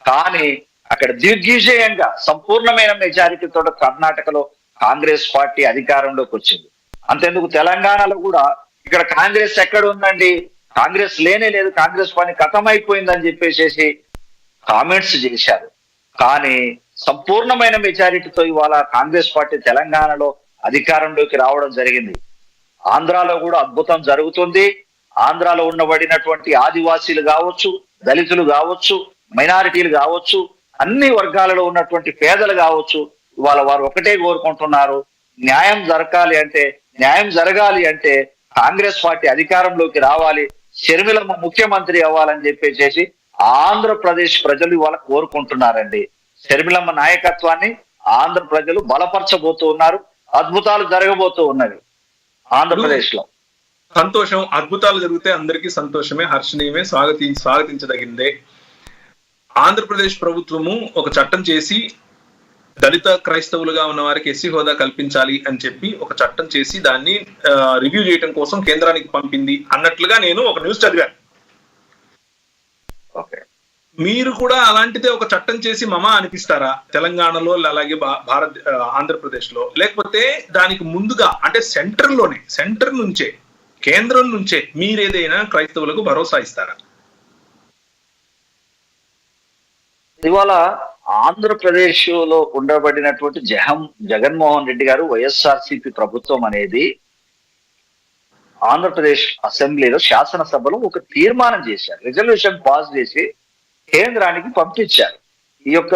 కానీ అక్కడ దిగ్విజయంగా సంపూర్ణమైన మెజారిటీతో కర్ణాటకలో కాంగ్రెస్ పార్టీ అధికారంలోకి వచ్చింది. అంతెందుకు తెలంగాణలో కూడా ఇక్కడ కాంగ్రెస్ ఎక్కడ ఉందండి, కాంగ్రెస్ లేనే లేదు, కాంగ్రెస్ పని ఖతమైపోయిందని చెప్పేసి కామెంట్స్ చేశారు. కానీ సంపూర్ణమైన మెజారిటీతో ఇవాళ కాంగ్రెస్ పార్టీ తెలంగాణలో అధికారంలోకి రావడం జరిగింది. ఆంధ్రాలో కూడా అద్భుతం జరుగుతుంది. ఆంధ్రాలో ఉండబడినటువంటి ఆదివాసీలు కావచ్చు, దళితులు కావచ్చు, మైనారిటీలు కావచ్చు, అన్ని వర్గాలలో ఉన్నటువంటి పేదలు కావచ్చు, ఇవాళ వారు ఒకటే కోరుకుంటున్నారు, న్యాయం జరగాలి అంటే కాంగ్రెస్ పార్టీ అధికారంలోకి రావాలి, షర్మిలమ్మ ముఖ్యమంత్రి అవ్వాలని చెప్పేసి ఆంధ్రప్రదేశ్ ప్రజలు ఇవాళ కోరుకుంటున్నారండి. షర్మిలమ్మ నాయకత్వాన్ని ఆంధ్ర ప్రజలు బలపరచబోతూ ఉన్నారు. అద్భుతాలు జరగబోతూ ఉన్నవి ఆంధ్రప్రదేశ్ లో. సంతోషం. అద్భుతాలు జరిగితే అందరికీ సంతోషమే, హర్షణీయమే, స్వాగతించదగిందే. ఆంధ్రప్రదేశ్ ప్రభుత్వము ఒక చట్టం చేసి దళిత క్రైస్తవులుగా ఉన్న వారికి ఎస్సీ హోదా కల్పించాలి అని చెప్పి ఒక చట్టం చేసి దాన్ని రివ్యూ చేయడం కోసం కేంద్రానికి పంపింది అన్నట్లుగా నేను ఒక న్యూస్ చదివాను. మీరు కూడా అలాంటిదే ఒక చట్టం చేసి మమా అనిపిస్తారా తెలంగాణలో, అలాగే ఆంధ్రప్రదేశ్ లో? లేకపోతే దానికి ముందుగా అంటే సెంటర్ నుంచే, కేంద్రం నుంచే మీరేదైనా క్రైస్తవులకు భరోసా ఇస్తారా? ఇవాళ ఆంధ్రప్రదేశ్ లో ఉండబడినటువంటి జగన్మోహన్ రెడ్డి గారు, వైఎస్ఆర్సీపీ ప్రభుత్వం అనేది ఆంధ్రప్రదేశ్ అసెంబ్లీలో, శాసనసభలో ఒక తీర్మానం చేశారు, రిజల్యూషన్ పాస్ చేసి కేంద్రానికి పంపించారు. ఈ యొక్క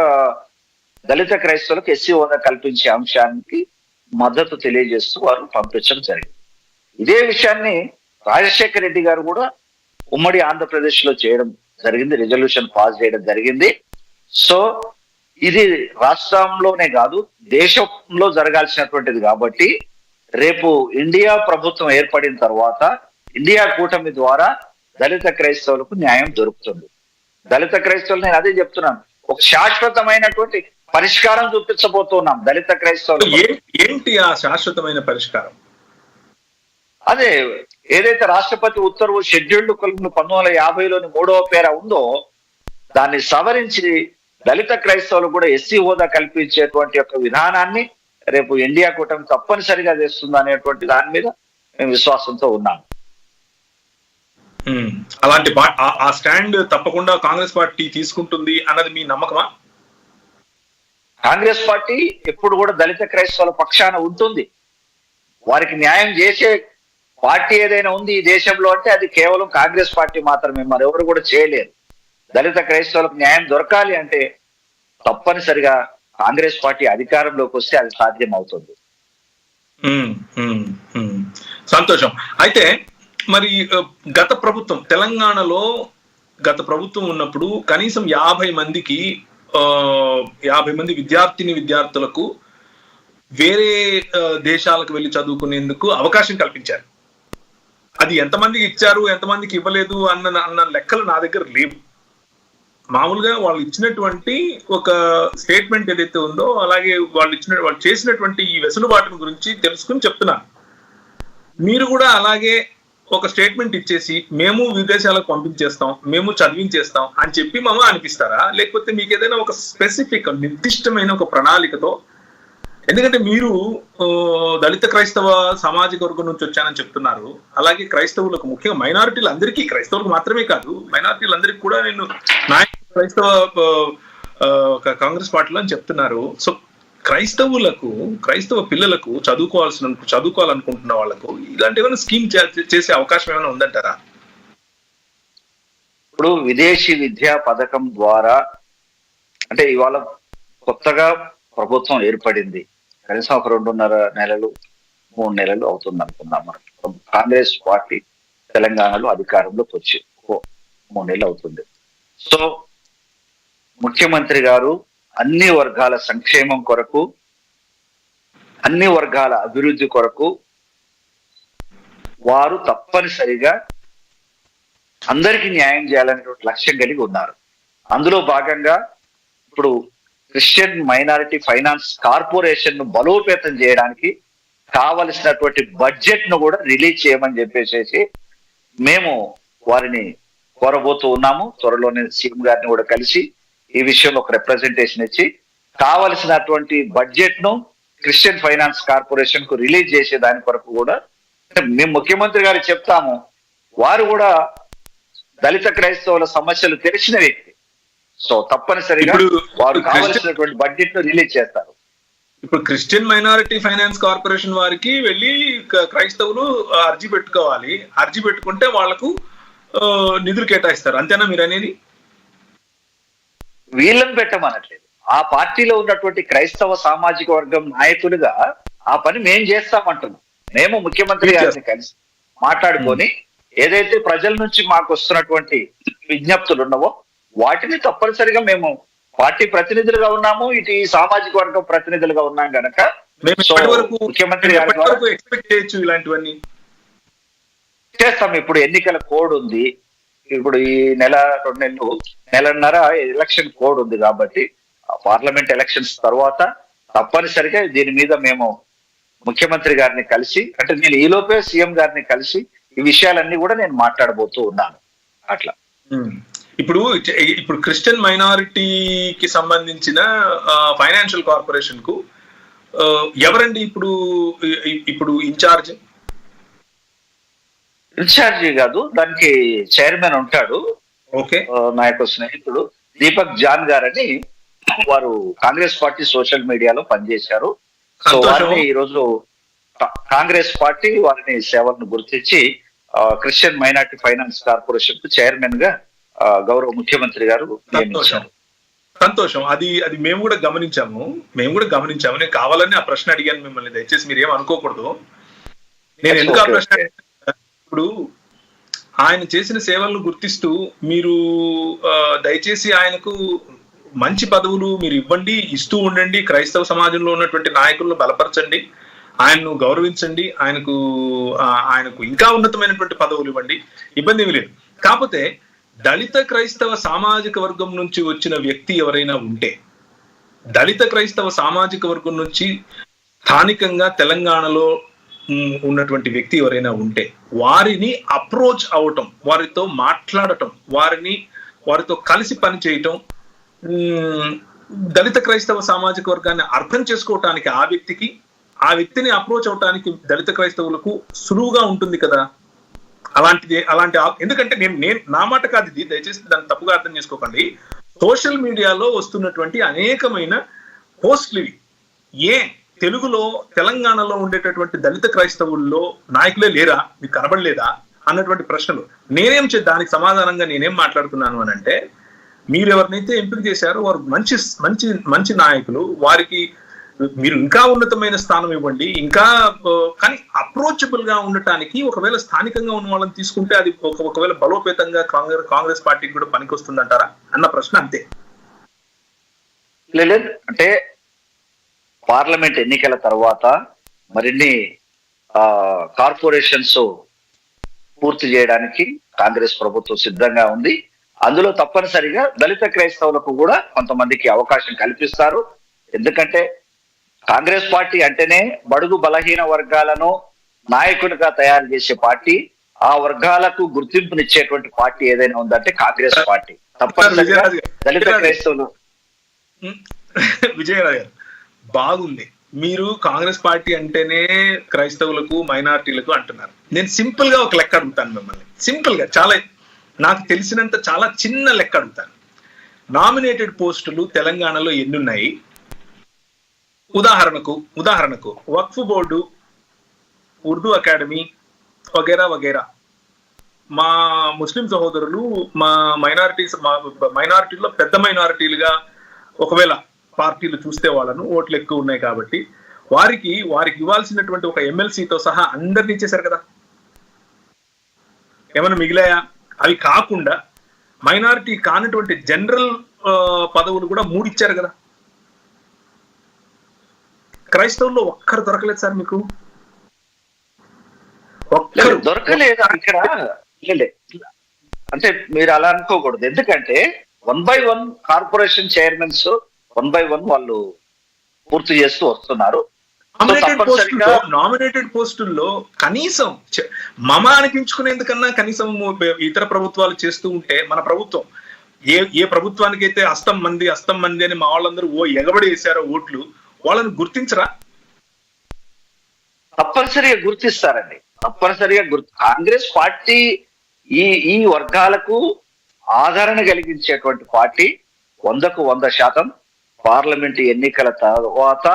దళిత క్రైస్తవులకు ఎస్సీ హోదా కల్పించే అంశానికి మద్దతు తెలియజేస్తూ వారు పంపించడం జరిగింది. ఇదే విషయాన్ని రాజశేఖర రెడ్డి గారు కూడా ఉమ్మడి ఆంధ్రప్రదేశ్ లో చేయడం జరిగింది, రిజల్యూషన్ పాస్ చేయడం జరిగింది. సో ఇది రాష్ట్రంలోనే కాదు, దేశంలో జరగాల్సినటువంటిది కాబట్టి రేపు ఇండియా ప్రభుత్వం ఏర్పడిన తర్వాత ఇండియా కూటమి ద్వారా దళిత క్రైస్తవులకు న్యాయం దొరుకుతుంది. దళిత క్రైస్తవులు, నేను అదే చెప్తున్నాను, ఒక శాశ్వతమైనటువంటి పరిష్కారం చూపించబోతున్నాం దళిత క్రైస్తవులు. ఏంటి ఆ శాశ్వతమైన పరిష్కారం? అదే ఏదైతే రాష్ట్రపతి ఉత్తర్వు షెడ్యూల్డ్ కులంలో 1950లోని 3వ పేర ఉందో దాన్ని సవరించి దళిత క్రైస్తవులు కూడా ఎస్సీ హోదా కల్పించేటువంటి యొక్క విధానాన్ని రేపు ఇండియా కూటమి తప్పనిసరిగా చేస్తుంది అనేటువంటి దాని మీద మేము విశ్వాసంతో ఉన్నాము. అలాంటి ఆ స్టాండ్ తప్పకుండా కాంగ్రెస్ పార్టీ తీసుకుంటుంది అన్నది మీ నమ్మకమా? కాంగ్రెస్ పార్టీ ఎప్పుడు కూడా దళిత క్రైస్తవుల పక్షాన ఉంటుంది. వారికి న్యాయం చేసే పార్టీ ఏదైనా ఉంది ఈ దేశంలో అంటే అది కేవలం కాంగ్రెస్ పార్టీ మాత్రమే, మరెవరు కూడా చేయలేరు. దళిత క్రైస్తవులకు న్యాయం దొరకాలి అంటే తప్పనిసరిగా కాంగ్రెస్ పార్టీ అధికారంలోకి వస్తే అది సాధ్యం అవుతుంది. సంతోషం. అయితే మరి గత ప్రభుత్వం తెలంగాణలో గత ప్రభుత్వం ఉన్నప్పుడు కనీసం 50 మందికి 50 మంది విద్యార్థులకు వేరే దేశాలకు వెళ్ళి చదువుకునేందుకు అవకాశం కల్పించారు. అది ఎంతమందికి ఇచ్చారు, ఎంతమందికి ఇవ్వలేదు అన్న లెక్కలు నా దగ్గర లేవు. మామూలుగా వాళ్ళు ఇచ్చినటువంటి ఒక స్టేట్మెంట్ ఏదైతే ఉందో, అలాగే వాళ్ళు చేసినటువంటి ఈ వెసులుబాటు గురించి తెలుసుకుని చెప్తున్నాను. మీరు కూడా అలాగే ఒక స్టేట్మెంట్ ఇచ్చేసి మేము విదేశాలకు పంపించేస్తాం, మేము చదివించేస్తాం అని చెప్పి అనిపిస్తారా? లేకపోతే మీకు ఏదైనా ఒక స్పెసిఫిక్ నిర్దిష్టమైన ఒక ప్రణాళికతో, ఎందుకంటే మీరు దళిత క్రైస్తవ సామాజిక వర్గం నుంచి వచ్చానని చెప్తున్నారు. అలాగే క్రైస్తవులకు, ముఖ్యంగా మైనారిటీలు అందరికీ, క్రైస్తవులకు మాత్రమే కాదు మైనారిటీలందరికీ కూడా నేను కాంగ్రెస్ పార్టీలో అని చెప్తున్నారు. సో క్రైస్తవ పిల్లలకు చదువుకోవాలనుకుంటున్న వాళ్ళకు ఇలాంటి ఏమైనా స్కీమ్ చేసే అవకాశం ఏమైనా ఉందంటారా? ఇప్పుడు విదేశీ విద్యా పథకం ద్వారా, అంటే ఇవాళ కొత్తగా ప్రభుత్వం ఏర్పడింది, కనీసం ఒక 2.5 నెలలు 3 నెలలు అవుతుంది అనుకుందాం. మనం కాంగ్రెస్ పార్టీ తెలంగాణలో అధికారంలోకి వచ్చి 3 నెలలు అవుతుంది. సో ముఖ్యమంత్రి గారు అన్ని వర్గాల సంక్షేమం కొరకు, అన్ని వర్గాల అభివృద్ధి కొరకు వారు తప్పనిసరిగా అందరికీ న్యాయం చేయాలనేటువంటి లక్ష్యం కలిగి ఉన్నారు. అందులో భాగంగా ఇప్పుడు క్రిస్టియన్ మైనారిటీ ఫైనాన్స్ కార్పొరేషన్ ను బలోపేతం చేయడానికి కావలసినటువంటి బడ్జెట్ ను కూడా రిలీజ్ చేయమని చెప్పేసి మేము వారిని కోరబోతూ ఉన్నాము. త్వరలోనే సీఎం గారిని కూడా కలిసి ఈ విషయంలో ఒక రిప్రజెంటేషన్ ఇచ్చి కావలసినటువంటి బడ్జెట్ ను క్రిస్టియన్ ఫైనాన్స్ కార్పొరేషన్ కు రిలీజ్ చేసే దాని కొరకు కూడా మేము ముఖ్యమంత్రి గారు చెప్తాము. వారు కూడా దళిత క్రైస్తవుల సమస్యలు తెలిసిన వ్యక్తి. సో తప్పనిసరిగా వారు కావలసినటువంటి బడ్జెట్ ను రిలీజ్ చేస్తారు. ఇప్పుడు క్రిస్టియన్ మైనారిటీ ఫైనాన్స్ కార్పొరేషన్ వారికి వెళ్ళి క్రైస్తవులు అర్జీ పెట్టుకోవాలి. అర్జీ పెట్టుకుంటే వాళ్లకు నిధులు కేటాయిస్తారు, అంతేనా మీరు అనేది? వీళ్ళని పెట్టమనట్లేదు. ఆ పార్టీలో ఉన్నటువంటి క్రైస్తవ సామాజిక వర్గం నాయకులుగా ఆ పని మేం చేస్తామంటున్నాం. మేము ముఖ్యమంత్రి గారిని కలిసి మాట్లాడుకొని ఏదైతే ప్రజల నుంచి మాకు వస్తున్నటువంటి విజ్ఞప్తులు ఉన్నావో వాటిని తప్పనిసరిగా మేము పార్టీ ప్రతినిధులుగా ఉన్నాము, ఇటు ఈ సామాజిక వర్గం ప్రతినిధులుగా ఉన్నాం గనక ముఖ్యమంత్రి గారు ఎక్స్పెక్ట్ చేయొచ్చు ఇలాంటివన్నీ చేస్తాం. ఇప్పుడు ఎన్నికల కోడ్ ఉంది, ఇప్పుడు ఈ 2 నెలన్నర ఎలక్షన్ కోడ్ ఉంది కాబట్టి పార్లమెంట్ ఎలక్షన్స్ తర్వాత తప్పనిసరిగా దీని మీద మేము ముఖ్యమంత్రి గారిని కలిసి, అంటే నేను ఈలోపే సీఎం గారిని కలిసి ఈ విషయాలన్నీ కూడా నేను మాట్లాడబోతూ ఉన్నాను. అట్లా ఇప్పుడు క్రిస్టియన్ మైనారిటీకి సంబంధించిన ఫైనాన్షియల్ కార్పొరేషన్ కు ఎవరండి ఇప్పుడు ఇన్ఛార్జి కాదు, దానికి చైర్మన్ ఉంటాడు. ఓకే, నా యొక్క స్నేహితుడు దీపక్ జాన్ గారని, వారు కాంగ్రెస్ పార్టీ సోషల్ మీడియాలో పనిచేశారు. సో వారిని ఈరోజు కాంగ్రెస్ పార్టీ వారిని సేవలను గుర్తించి క్రిస్టియన్ మైనారిటీ ఫైనాన్స్ కార్పొరేషన్ కు చైర్మన్ గా గౌరవ ముఖ్యమంత్రి గారు నియమించారు. సంతోషం. అది మేము కూడా గమనించాము. నేను కావాలని ఆ ప్రశ్న అడిగాను మిమ్మల్ని, దయచేసి మీరు ఏమనుకోకూడదు. నేను ఎందుకు ఆ ప్రశ్న, ఇప్పుడు ఆయన చేసిన సేవలను గుర్తిస్తూ మీరు దయచేసి ఆయనకు మంచి పదవులు మీరు ఇస్తూ ఉండండి. క్రైస్తవ సమాజంలో ఉన్నటువంటి నాయకులను బలపరచండి, ఆయన్ను గౌరవించండి, ఆయనకు ఇంకా ఉన్నతమైనటువంటి పదవులు ఇవ్వండి, ఇబ్బంది ఏమీ లేదు. కాకపోతే దళిత క్రైస్తవ సామాజిక వర్గం నుంచి వచ్చిన వ్యక్తి ఎవరైనా ఉంటే, దళిత క్రైస్తవ సామాజిక వర్గం నుంచి స్థానికంగా తెలంగాణలో ఉన్నటువంటి వ్యక్తి ఎవరైనా ఉంటే వారిని అప్రోచ్ అవటం, వారితో మాట్లాడటం, వారితో కలిసి పని చేయటం, దళిత క్రైస్తవ సామాజిక వర్గాన్ని అర్థం చేసుకోవటానికి ఆ వ్యక్తిని అప్రోచ్ అవటానికి దళిత క్రైస్తవులకు సులువుగా ఉంటుంది కదా. అలాంటి ఎందుకంటే నేను నా మాట కాదు ఇది, దయచేసి దాన్ని తప్పుగా అర్థం చేసుకోకండి. సోషల్ మీడియాలో వస్తున్నటువంటి అనేకమైన పోస్టులు ఇవి. తెలుగులో తెలంగాణలో ఉండేటటువంటి దళిత క్రైస్తవుల్లో నాయకులే లేరా, మీకు కనబడలేదా అన్నటువంటి ప్రశ్నలు. దానికి సమాధానంగా నేనేం మాట్లాడుతున్నాను అని అంటే, మీరు ఎవరినైతే ఎంపిక చేశారో వారు మంచి మంచి మంచి నాయకులు, వారికి మీరు ఇంకా ఉన్నతమైన స్థానం ఇవ్వండి, ఇంకా కానీ అప్రోచబుల్ గా ఉండటానికి ఒకవేళ స్థానికంగా ఉన్న వాళ్ళని తీసుకుంటే అది ఒకవేళ బలోపేతంగా కాంగ్రెస్ పార్టీకి కూడా పనికొస్తుంది అంటారా అన్న ప్రశ్న అంతే. లేదు అంటే పార్లమెంట్ ఎన్నికల తర్వాత మరిన్ని కార్పొరేషన్స్ పూర్తి చేయడానికి కాంగ్రెస్ ప్రభుత్వం సిద్ధంగా ఉంది. అందులో తప్పనిసరిగా దళిత క్రైస్తవులకు కూడా కొంతమందికి అవకాశం కల్పిస్తారు. ఎందుకంటే కాంగ్రెస్ పార్టీ అంటేనే బడుగు బలహీన వర్గాలను నాయకులుగా తయారు చేసే పార్టీ. ఆ వర్గాలకు గుర్తింపునిచ్చేటువంటి పార్టీ ఏదైనా ఉందంటే కాంగ్రెస్ పార్టీ. తప్పనిసరిగా దళిత క్రైస్తవులు. విజయరాజు గారు బాగుంది, మీరు కాంగ్రెస్ పార్టీ అంటేనే క్రైస్తవులకు మైనారిటీలకు అంటున్నారు. నేను సింపుల్ గా ఒక లెక్క అడుగుతాను మిమ్మల్ని, సింపుల్ గా, చాలా నాకు తెలిసినంత చాలా చిన్న లెక్క అడుగుతాను. నామినేటెడ్ పోస్టులు తెలంగాణలో ఎన్నున్నాయి? ఉదాహరణకు వక్ఫ్ బోర్డు, ఉర్దూ అకాడమీ వగేరా వగేరా. మా ముస్లిం సహోదరులు మా మైనారిటీలో పెద్ద మైనారిటీలుగా ఒకవేళ పార్టీలు చూస్తే వాళ్ళను ఓట్లు ఎక్కువ ఉన్నాయి కాబట్టి వారికి ఇవ్వాల్సినటువంటి ఒక ఎమ్మెల్సీతో సహా అందరినీ ఇచ్చేశారు కదా. ఏమైనా మిగిలాయా? అవి కాకుండా మైనారిటీ కానటువంటి జనరల్ పదవులు కూడా 3 ఇచ్చారు కదా. క్రైస్తవుల్లో ఒక్కరు దొరకలేదు సార్ మీకు? ఒక్కరు దొరకలేదు ఇక్కడ. అంటే మీరు అలా అనుకోకూడదు. ఎందుకంటే 1 by 1 కార్పొరేషన్ చైర్మన్స్ 1 by 1 వాళ్ళు పూర్తి చేస్తూ వస్తున్నారు. నామినేటెడ్ పోస్టుల్లో కనీసం మమ అనిపించుకునేందుకన్నా కనీసం ఇతర ప్రభుత్వాలు చేస్తూ ఉంటే, మన ప్రభుత్వం ఏ ప్రభుత్వానికైతే అస్తం మంది అని మా వాళ్ళందరూ ఎగబడి వేశారో ఓట్లు, వాళ్ళని గుర్తించరా? తప్పనిసరిగా గుర్తిస్తారండి. తప్పనిసరిగా కాంగ్రెస్ పార్టీ ఈ వర్గాలకు ఆదరణ కలిగించేటువంటి పార్టీ. 100కు 100% పార్లమెంట్ ఎన్నికల తర్వాత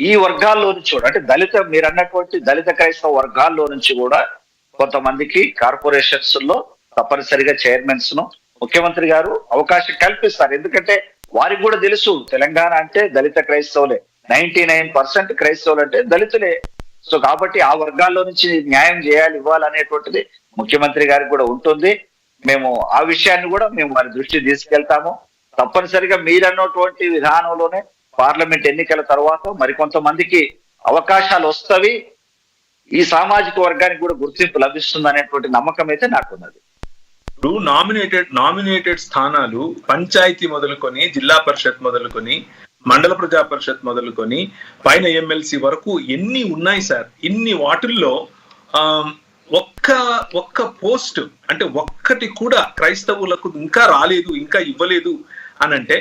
ఈ వర్గాల్లో నుంచి కూడా, అంటే మీరు అన్నటువంటి దళిత క్రైస్తవ వర్గాల్లో నుంచి కూడా కొంతమందికి కార్పొరేషన్స్ లో తప్పనిసరిగా చైర్మన్స్ ను ముఖ్యమంత్రి గారు అవకాశం కల్పిస్తారు. ఎందుకంటే వారికి కూడా తెలుసు తెలంగాణ అంటే దళిత క్రైస్తవులే, 99% క్రైస్తవులు అంటే దళితులే. సో కాబట్టి ఆ వర్గాల్లో నుంచి న్యాయం చేయాలి, ఇవ్వాలనేటువంటిది ముఖ్యమంత్రి గారికి కూడా ఉంటుంది. మేము ఆ విషయాన్ని కూడా మేము వారి దృష్టికి తీసుకెళ్తాము. తప్పనిసరిగా మీరన్నటువంటి విధానంలోనే పార్లమెంట్ ఎన్నికల తర్వాత మరికొంతమందికి అవకాశాలు వస్తవి, ఈ సామాజిక వర్గానికి కూడా గుర్తింపు లభిస్తుంది అనేటువంటి నమ్మకం అయితే నాకున్నది. ఇప్పుడు నామినేటెడ్ స్థానాలు పంచాయతీ మొదలుకొని, జిల్లా పరిషత్ మొదలుకొని, మండల ప్రజా పరిషత్ మొదలుకొని పైన ఎమ్మెల్సీ వరకు ఎన్ని ఉన్నాయి సార్? ఇన్ని వాటిల్లో ఒక్క పోస్ట్ అంటే ఒక్కటి కూడా క్రైస్తవులకు ఇంకా రాలేదు, ఇంకా ఇవ్వలేదు అని అంటే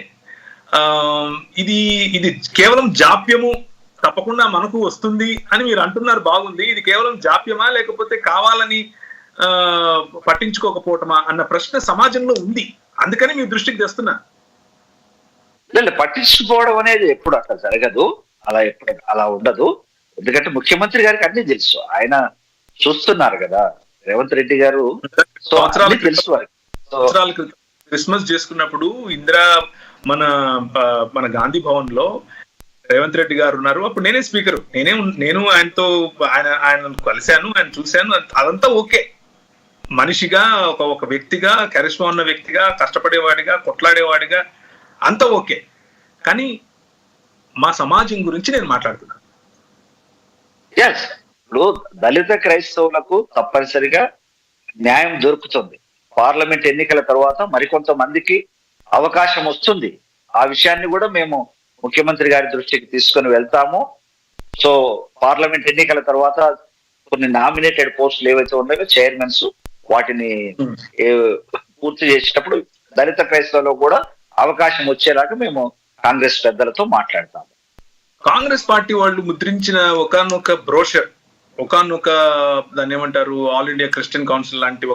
ఇది కేవలం జాప్యము, తప్పకుండా మనకు వస్తుంది అని మీరు అంటున్నారు. బాగుంది. ఇది కేవలం జాప్యమా లేకపోతే కావాలని పట్టించుకోకపోవటమా అన్న ప్రశ్న సమాజంలో ఉంది. అందుకని మీ దృష్టికి తెస్తున్నా. పట్టించుకోవడం అనేది ఎప్పుడు అట్లా జరగదు, అలా ఉండదు. ఎందుకంటే ముఖ్యమంత్రి గారికి అన్ని తెలుసు, ఆయన చూస్తున్నారు కదా రేవంత్ రెడ్డి గారు. సంవత్సరాల క్రిస్మస్ చేసుకున్నప్పుడు మన గాంధీ భవన్ లో రేవంత్ రెడ్డి గారు ఉన్నారు. అప్పుడు నేనే స్పీకర్, నేను ఆయనతో ఆయన కలిశాను, ఆయన చూశాను. అదంతా ఓకే. మనిషిగా ఒక వ్యక్తిగా, కరిష్మా ఉన్న వ్యక్తిగా, కష్టపడేవాడిగా, కొట్లాడేవాడిగా అంతా ఓకే. కానీ మా సమాజం గురించి నేను మాట్లాడుతున్నాను. ఇప్పుడు దళిత క్రైస్తవులకు తప్పనిసరిగా న్యాయం దొరుకుతుంది. పార్లమెంట్ ఎన్నికల తర్వాత మరికొంతమందికి అవకాశం వస్తుంది. ఆ విషయాన్ని కూడా మేము ముఖ్యమంత్రి గారి దృష్టికి తీసుకొని వెళ్తాము. సో పార్లమెంట్ ఎన్నికల తర్వాత కొన్ని నామినేటెడ్ పోస్టులు ఏవైతే ఉన్నాయో చైర్మన్స్, వాటిని పూర్తి చేసేటప్పుడు దళిత క్రైస్తవులకు కూడా అవకాశం వచ్చేలాగా మేము కాంగ్రెస్ పెద్దలతో మాట్లాడతాము. కాంగ్రెస్ పార్టీ వాళ్ళు ముద్రించిన ఒకనొక బ్రోషర్, దాన్ని ఏమంటారు, ఆల్ ఇండియా క్రిస్టియన్ కౌన్సిల్ లాంటి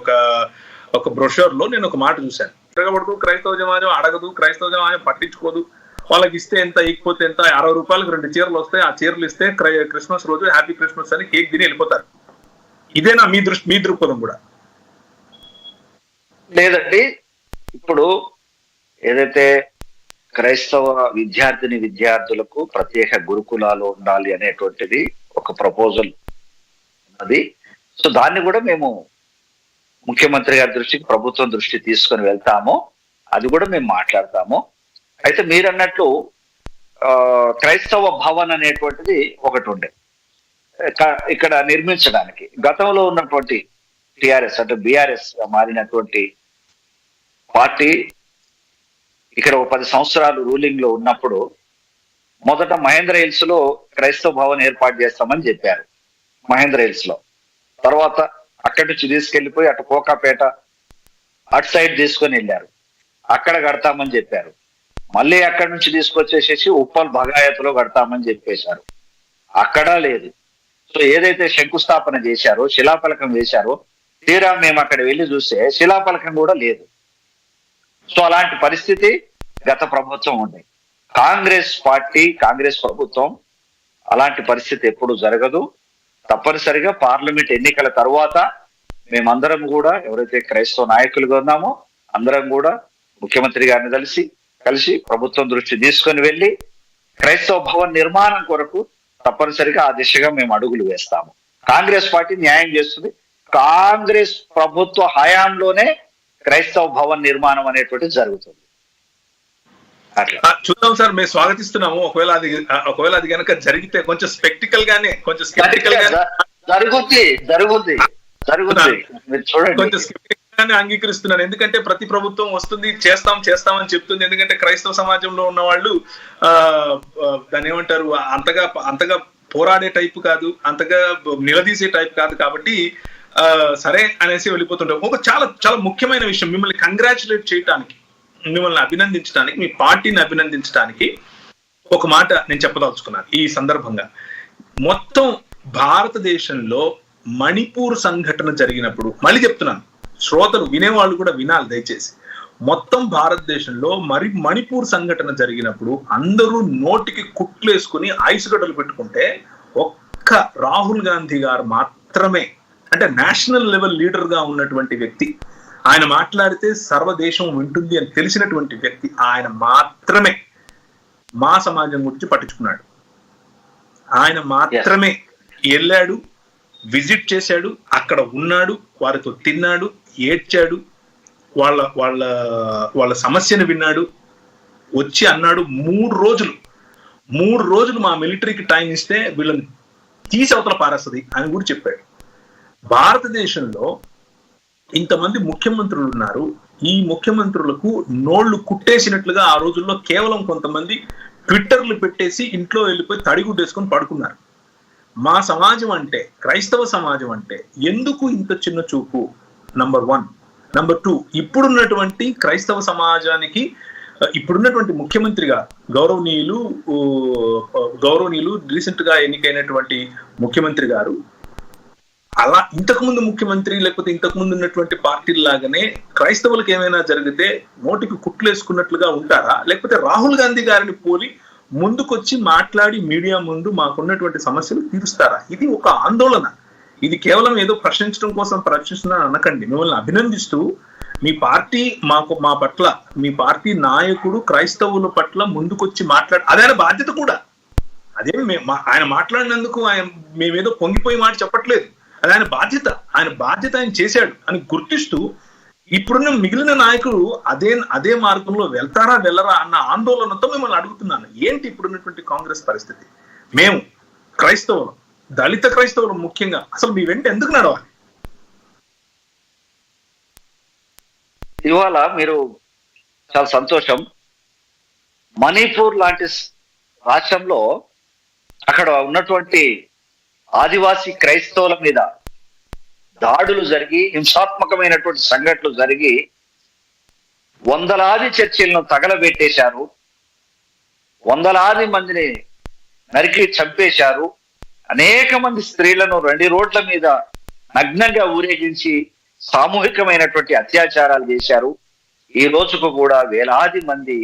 ఒక బ్రోషర్ లో నేను ఒక మాట చూశాను. తిరగబడుతూ క్రైస్తవ సమాజం అడగదు, క్రైస్తవ సమాజం పట్టించుకోదు, వాళ్ళకి ఇస్తే ఎంత, ఇకపోతే ఎంత, 60 రూపాయలకు 2 చీరలు వస్తాయి, ఆ చీరలు ఇస్తే క్రిస్మస్ రోజు హ్యాపీ క్రిస్మస్ అని కేక్ తిని వెళ్ళిపోతారు. ఇదేనా మీ దృక్పథం కూడా? లేదండి. ఇప్పుడు ఏదైతే క్రైస్తవ విద్యార్థులకు ప్రత్యేక గురుకులాలు ఉండాలి అనేటువంటిది ఒక ప్రపోజల్ ఉన్నది. సో దాన్ని కూడా మేము ముఖ్యమంత్రి గారి దృష్టికి, ప్రభుత్వం దృష్టి తీసుకొని వెళ్తాము. అది కూడా మేము మాట్లాడతాము. అయితే మీరు అన్నట్లు క్రైస్తవ భవన్ అనేటువంటిది ఒకటి ఉండే ఇక్కడ నిర్మించడానికి. గతంలో ఉన్నటువంటి టిఆర్ఎస్ అంటే బిఆర్ఎస్ మారినటువంటి పార్టీ ఇక్కడ ఒక 10 సంవత్సరాలు రూలింగ్ లో ఉన్నప్పుడు మొదట మహేంద్ర హిల్స్ లో క్రైస్తవ భవన్ ఏర్పాటు చేస్తామని చెప్పారు. మహేంద్ర హిల్స్ లో తర్వాత అక్కడి నుంచి తీసుకెళ్లిపోయి అటు కోకాపేట అటు సైడ్ తీసుకొని వెళ్ళారు. అక్కడ కడతామని చెప్పారు. మళ్ళీ అక్కడి నుంచి తీసుకొచ్చేసేసి ఉప్పల్ భగాయత్లో కడతామని చెప్పేశారు. అక్కడా లేదు. సో ఏదైతే శంకుస్థాపన చేశారో, శిలాఫలకం వేశారో, తీరా మేము అక్కడ వెళ్ళి చూస్తే శిలాఫలకం కూడా లేదు. సో అలాంటి పరిస్థితి గత ప్రభుత్వం ఉంది. కాంగ్రెస్ ప్రభుత్వం అలాంటి పరిస్థితి ఎప్పుడు జరగదు. తప్పనిసరిగా పార్లమెంట్ ఎన్నికల తర్వాత మేమందరం కూడా, ఎవరైతే క్రైస్తవ నాయకులుగా ఉన్నామో అందరం కూడా ముఖ్యమంత్రి గారిని కలిసి ప్రభుత్వం దృష్టి తీసుకొని వెళ్ళి క్రైస్తవ భవన్ నిర్మాణం కొరకు తప్పనిసరిగా ఆ దిశగా మేము అడుగులు వేస్తాము. కాంగ్రెస్ పార్టీ న్యాయం చేస్తుంది. కాంగ్రెస్ ప్రభుత్వ హయాంలోనే క్రైస్తవ భవన్ నిర్మాణం అనేటువంటిది జరుగుతుంది. చూద్దాం సార్, మేము స్వాగతిస్తున్నాము. ఒకవేళ అది కనుక జరిగితే కొంచెం స్పెక్టికల్ గానే, కొంచెం స్కెప్టికల్ గానే జరుగుతుంది. మీరు చూడండి, కొంచెం స్కెప్టికల్ గానే అంగీకరిస్తున్నాను. ఎందుకంటే ప్రతి ప్రభుత్వం వస్తుంది, చేస్తామని చెప్తుంది. ఎందుకంటే క్రైస్తవ సమాజంలో ఉన్న వాళ్ళు దాన్ని ఏమంటారు, అంతగా పోరాడే టైప్ కాదు, అంతగా నిలదీసే టైప్ కాదు. కాబట్టి సరే అనేసి వెళ్ళిపోతుంటాం. ఒక చాలా చాలా ముఖ్యమైన విషయం, మిమ్మల్ని కంగ్రాచులేట్ చేయడానికి, మిమ్మల్ని అభినందించడానికి, మీ పార్టీని అభినందించడానికి ఒక మాట నేను చెప్పదలుచుకున్నాను ఈ సందర్భంగా. మొత్తం భారతదేశంలో మణిపూర్ సంఘటన జరిగినప్పుడు, మళ్ళీ చెప్తున్నాను, శ్రోతలు వినేవాళ్ళు కూడా వినాలి దయచేసి, మొత్తం భారతదేశంలో మణిపూర్ సంఘటన జరిగినప్పుడు అందరూ నోటికి కుట్లేసుకుని ఐసు గడ్డలు పెట్టుకుంటే ఒక్క రాహుల్ గాంధీ గారు మాత్రమే, అంటే నేషనల్ లెవెల్ లీడర్ గా ఉన్నటువంటి వ్యక్తి, ఆయన మాట్లాడితే సర్వదేశం వింటుంది అని తెలిసినటువంటి వ్యక్తి, ఆయన మాత్రమే మా సమాజం గురించి పట్టించుకున్నాడు. ఆయన మాత్రమే వెళ్ళాడు, విజిట్ చేశాడు, అక్కడ ఉన్నాడు, వారితో తిన్నాడు, ఏడ్చాడు, వాళ్ళ సమస్యను విన్నాడు, వచ్చి అన్నాడు 3 రోజులు మా మిలిటరీకి టైం ఇస్తే వీళ్ళని తీసి అవతల పారేస్తుంది అని కూడా చెప్పాడు. భారతదేశంలో ఇంతమంది ముఖ్యమంత్రులు ఉన్నారు. ఈ ముఖ్యమంత్రులకు నోళ్లు కుట్టేసినట్లుగా ఆ రోజుల్లో కేవలం కొంతమంది ట్విట్టర్లు పెట్టేసి ఇంట్లో వెళ్ళిపోయి తడిగుడ్డేసుకొని పడుకున్నారు. మా సమాజం అంటే, క్రైస్తవ సమాజం అంటే ఎందుకు ఇంత చిన్న చూపు? నంబర్ 1. నంబర్ 2, ఇప్పుడున్నటువంటి క్రైస్తవ సమాజానికి ఇప్పుడున్నటువంటి ముఖ్యమంత్రిగా గౌరవనీయులు రీసెంట్ గా ఎన్నికైనటువంటి ముఖ్యమంత్రి గారు అలా ఇంతకుముందు ముఖ్యమంత్రి లేకపోతే ఇంతకుముందు ఉన్నటువంటి పార్టీల లాగానే క్రైస్తవులకు ఏమైనా జరిగితే నోటికి కుట్లేసుకున్నట్లుగా ఉంటారా? లేకపోతే రాహుల్ గాంధీ గారిని పోలి ముందుకొచ్చి మాట్లాడి మీడియా ముందు మాకున్నటువంటి సమస్యలు తీరుస్తారా? ఇది ఒక ఆందోళన. ఇది కేవలం ఏదో ప్రశ్నించడం కోసం ప్రశ్నిస్తున్నాను అనకండి. మిమ్మల్ని అభినందిస్తూ మీ పార్టీ మా పట్ల, మీ పార్టీ నాయకుడు క్రైస్తవుల పట్ల ముందుకొచ్చి అదే ఆయన బాధ్యత కూడా. అదే ఆయన మాట్లాడినందుకు మేమేదో పొంగిపోయి మాట చెప్పట్లేదు. అది ఆయన బాధ్యత ఆయన చేశాడు అని గుర్తిస్తూ ఇప్పుడున్న మిగిలిన నాయకులు అదే మార్గంలో వెళ్తారా వెళ్ళరా అన్న ఆందోళనతో మిమ్మల్ని అడుగుతున్నాను. ఏంటి ఇప్పుడున్నటువంటి కాంగ్రెస్ పరిస్థితి? మేము క్రైస్తవులు, దళిత క్రైస్తవులు ముఖ్యంగా అసలు మీ వెంట ఎందుకు నడవాలి? ఇవాళ మీరు చాలా సంతోషం, మణిపూర్ లాంటి రాష్ట్రంలో అక్కడ ఉన్నటువంటి ఆదివాసీ క్రైస్తవుల మీద దాడులు జరిగి, హింసాత్మకమైనటువంటి సంఘటనలు జరిగి, వందలాది చర్చిలను తగలబెట్టేశారు, వందలాది మందిని నరికి చంపేశారు, అనేక మంది స్త్రీలను 2 రోడ్ల మీద నగ్నంగా ఊరేగించి సామూహికమైనటువంటి అత్యాచారాలు చేశారు. ఈ రోజుకు కూడా వేలాది మంది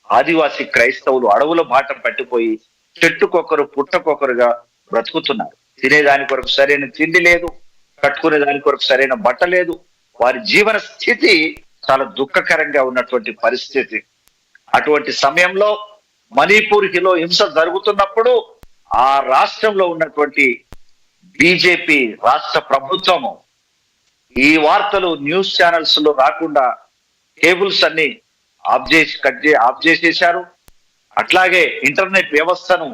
ఆదివాసీ క్రైస్తవులు అడవుల బాట పట్టిపోయి చెట్టుకొకరు పుట్టకొకరుగా బ్రతుకుతున్నారు. తినేదాని కొరకు సరైన తిండి లేదు, కట్టుకునే దాని కొరకు సరైన బట్ట లేదు. వారి జీవన స్థితి చాలా దుఃఖకరంగా ఉన్నటువంటి పరిస్థితి. అటువంటి సమయంలో మణిపూర్లో హింస జరుగుతున్నప్పుడు ఆ రాష్ట్రంలో ఉన్నటువంటి బీజేపీ రాష్ట్ర ప్రభుత్వము ఈ వార్తలు న్యూస్ ఛానల్స్ లో రాకుండా కేబుల్స్ అన్ని ఆఫ్ చేసేశారు. అట్లాగే ఇంటర్నెట్ వ్యవస్థను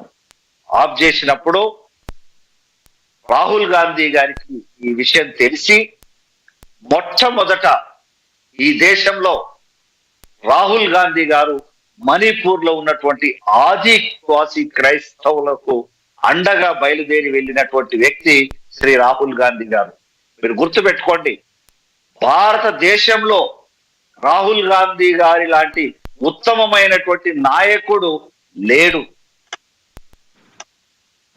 ఆఫ్ చేసినప్పుడు రాహుల్ గాంధీ గారికి ఈ విషయం తెలిసి మొట్టమొదట ఈ దేశంలో రాహుల్ గాంధీ గారు మణిపూర్ లో ఉన్నటువంటి ఆదివాసీ క్రైస్తవులకు అండగా బయలుదేరి వెళ్ళినటువంటి వ్యక్తి శ్రీ రాహుల్ గాంధీ గారు. మీరు గుర్తుపెట్టుకోండి, భారతదేశంలో రాహుల్ గాంధీ గారి లాంటి ఉత్తమమైనటువంటి నాయకుడు లేడు.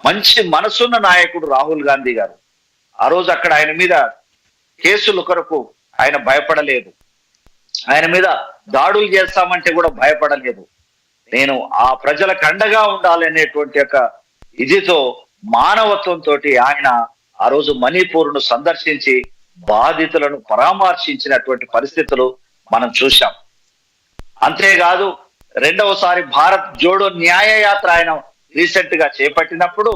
మంచి మనసున్న నాయకుడు రాహుల్ గాంధీ గారు. ఆ రోజు అక్కడ ఆయన మీద కేసుల కొరకు ఆయన భయపడలేదు, ఆయన మీద దాడులు చేస్తామంటే కూడా భయపడలేదు. నేను ఆ ప్రజలకు అండగా ఉండాలనేటువంటి ఒక ఇదితో మానవత్వంతో ఆయన ఆ రోజు మణిపూర్ను సందర్శించి బాధితులను పరామర్శించినటువంటి పరిస్థితులు మనం చూశాం. అంతేకాదు రెండవసారి భారత్ జోడో న్యాయ యాత్ర ఆయన రీసెంట్ గా చేపట్టినప్పుడు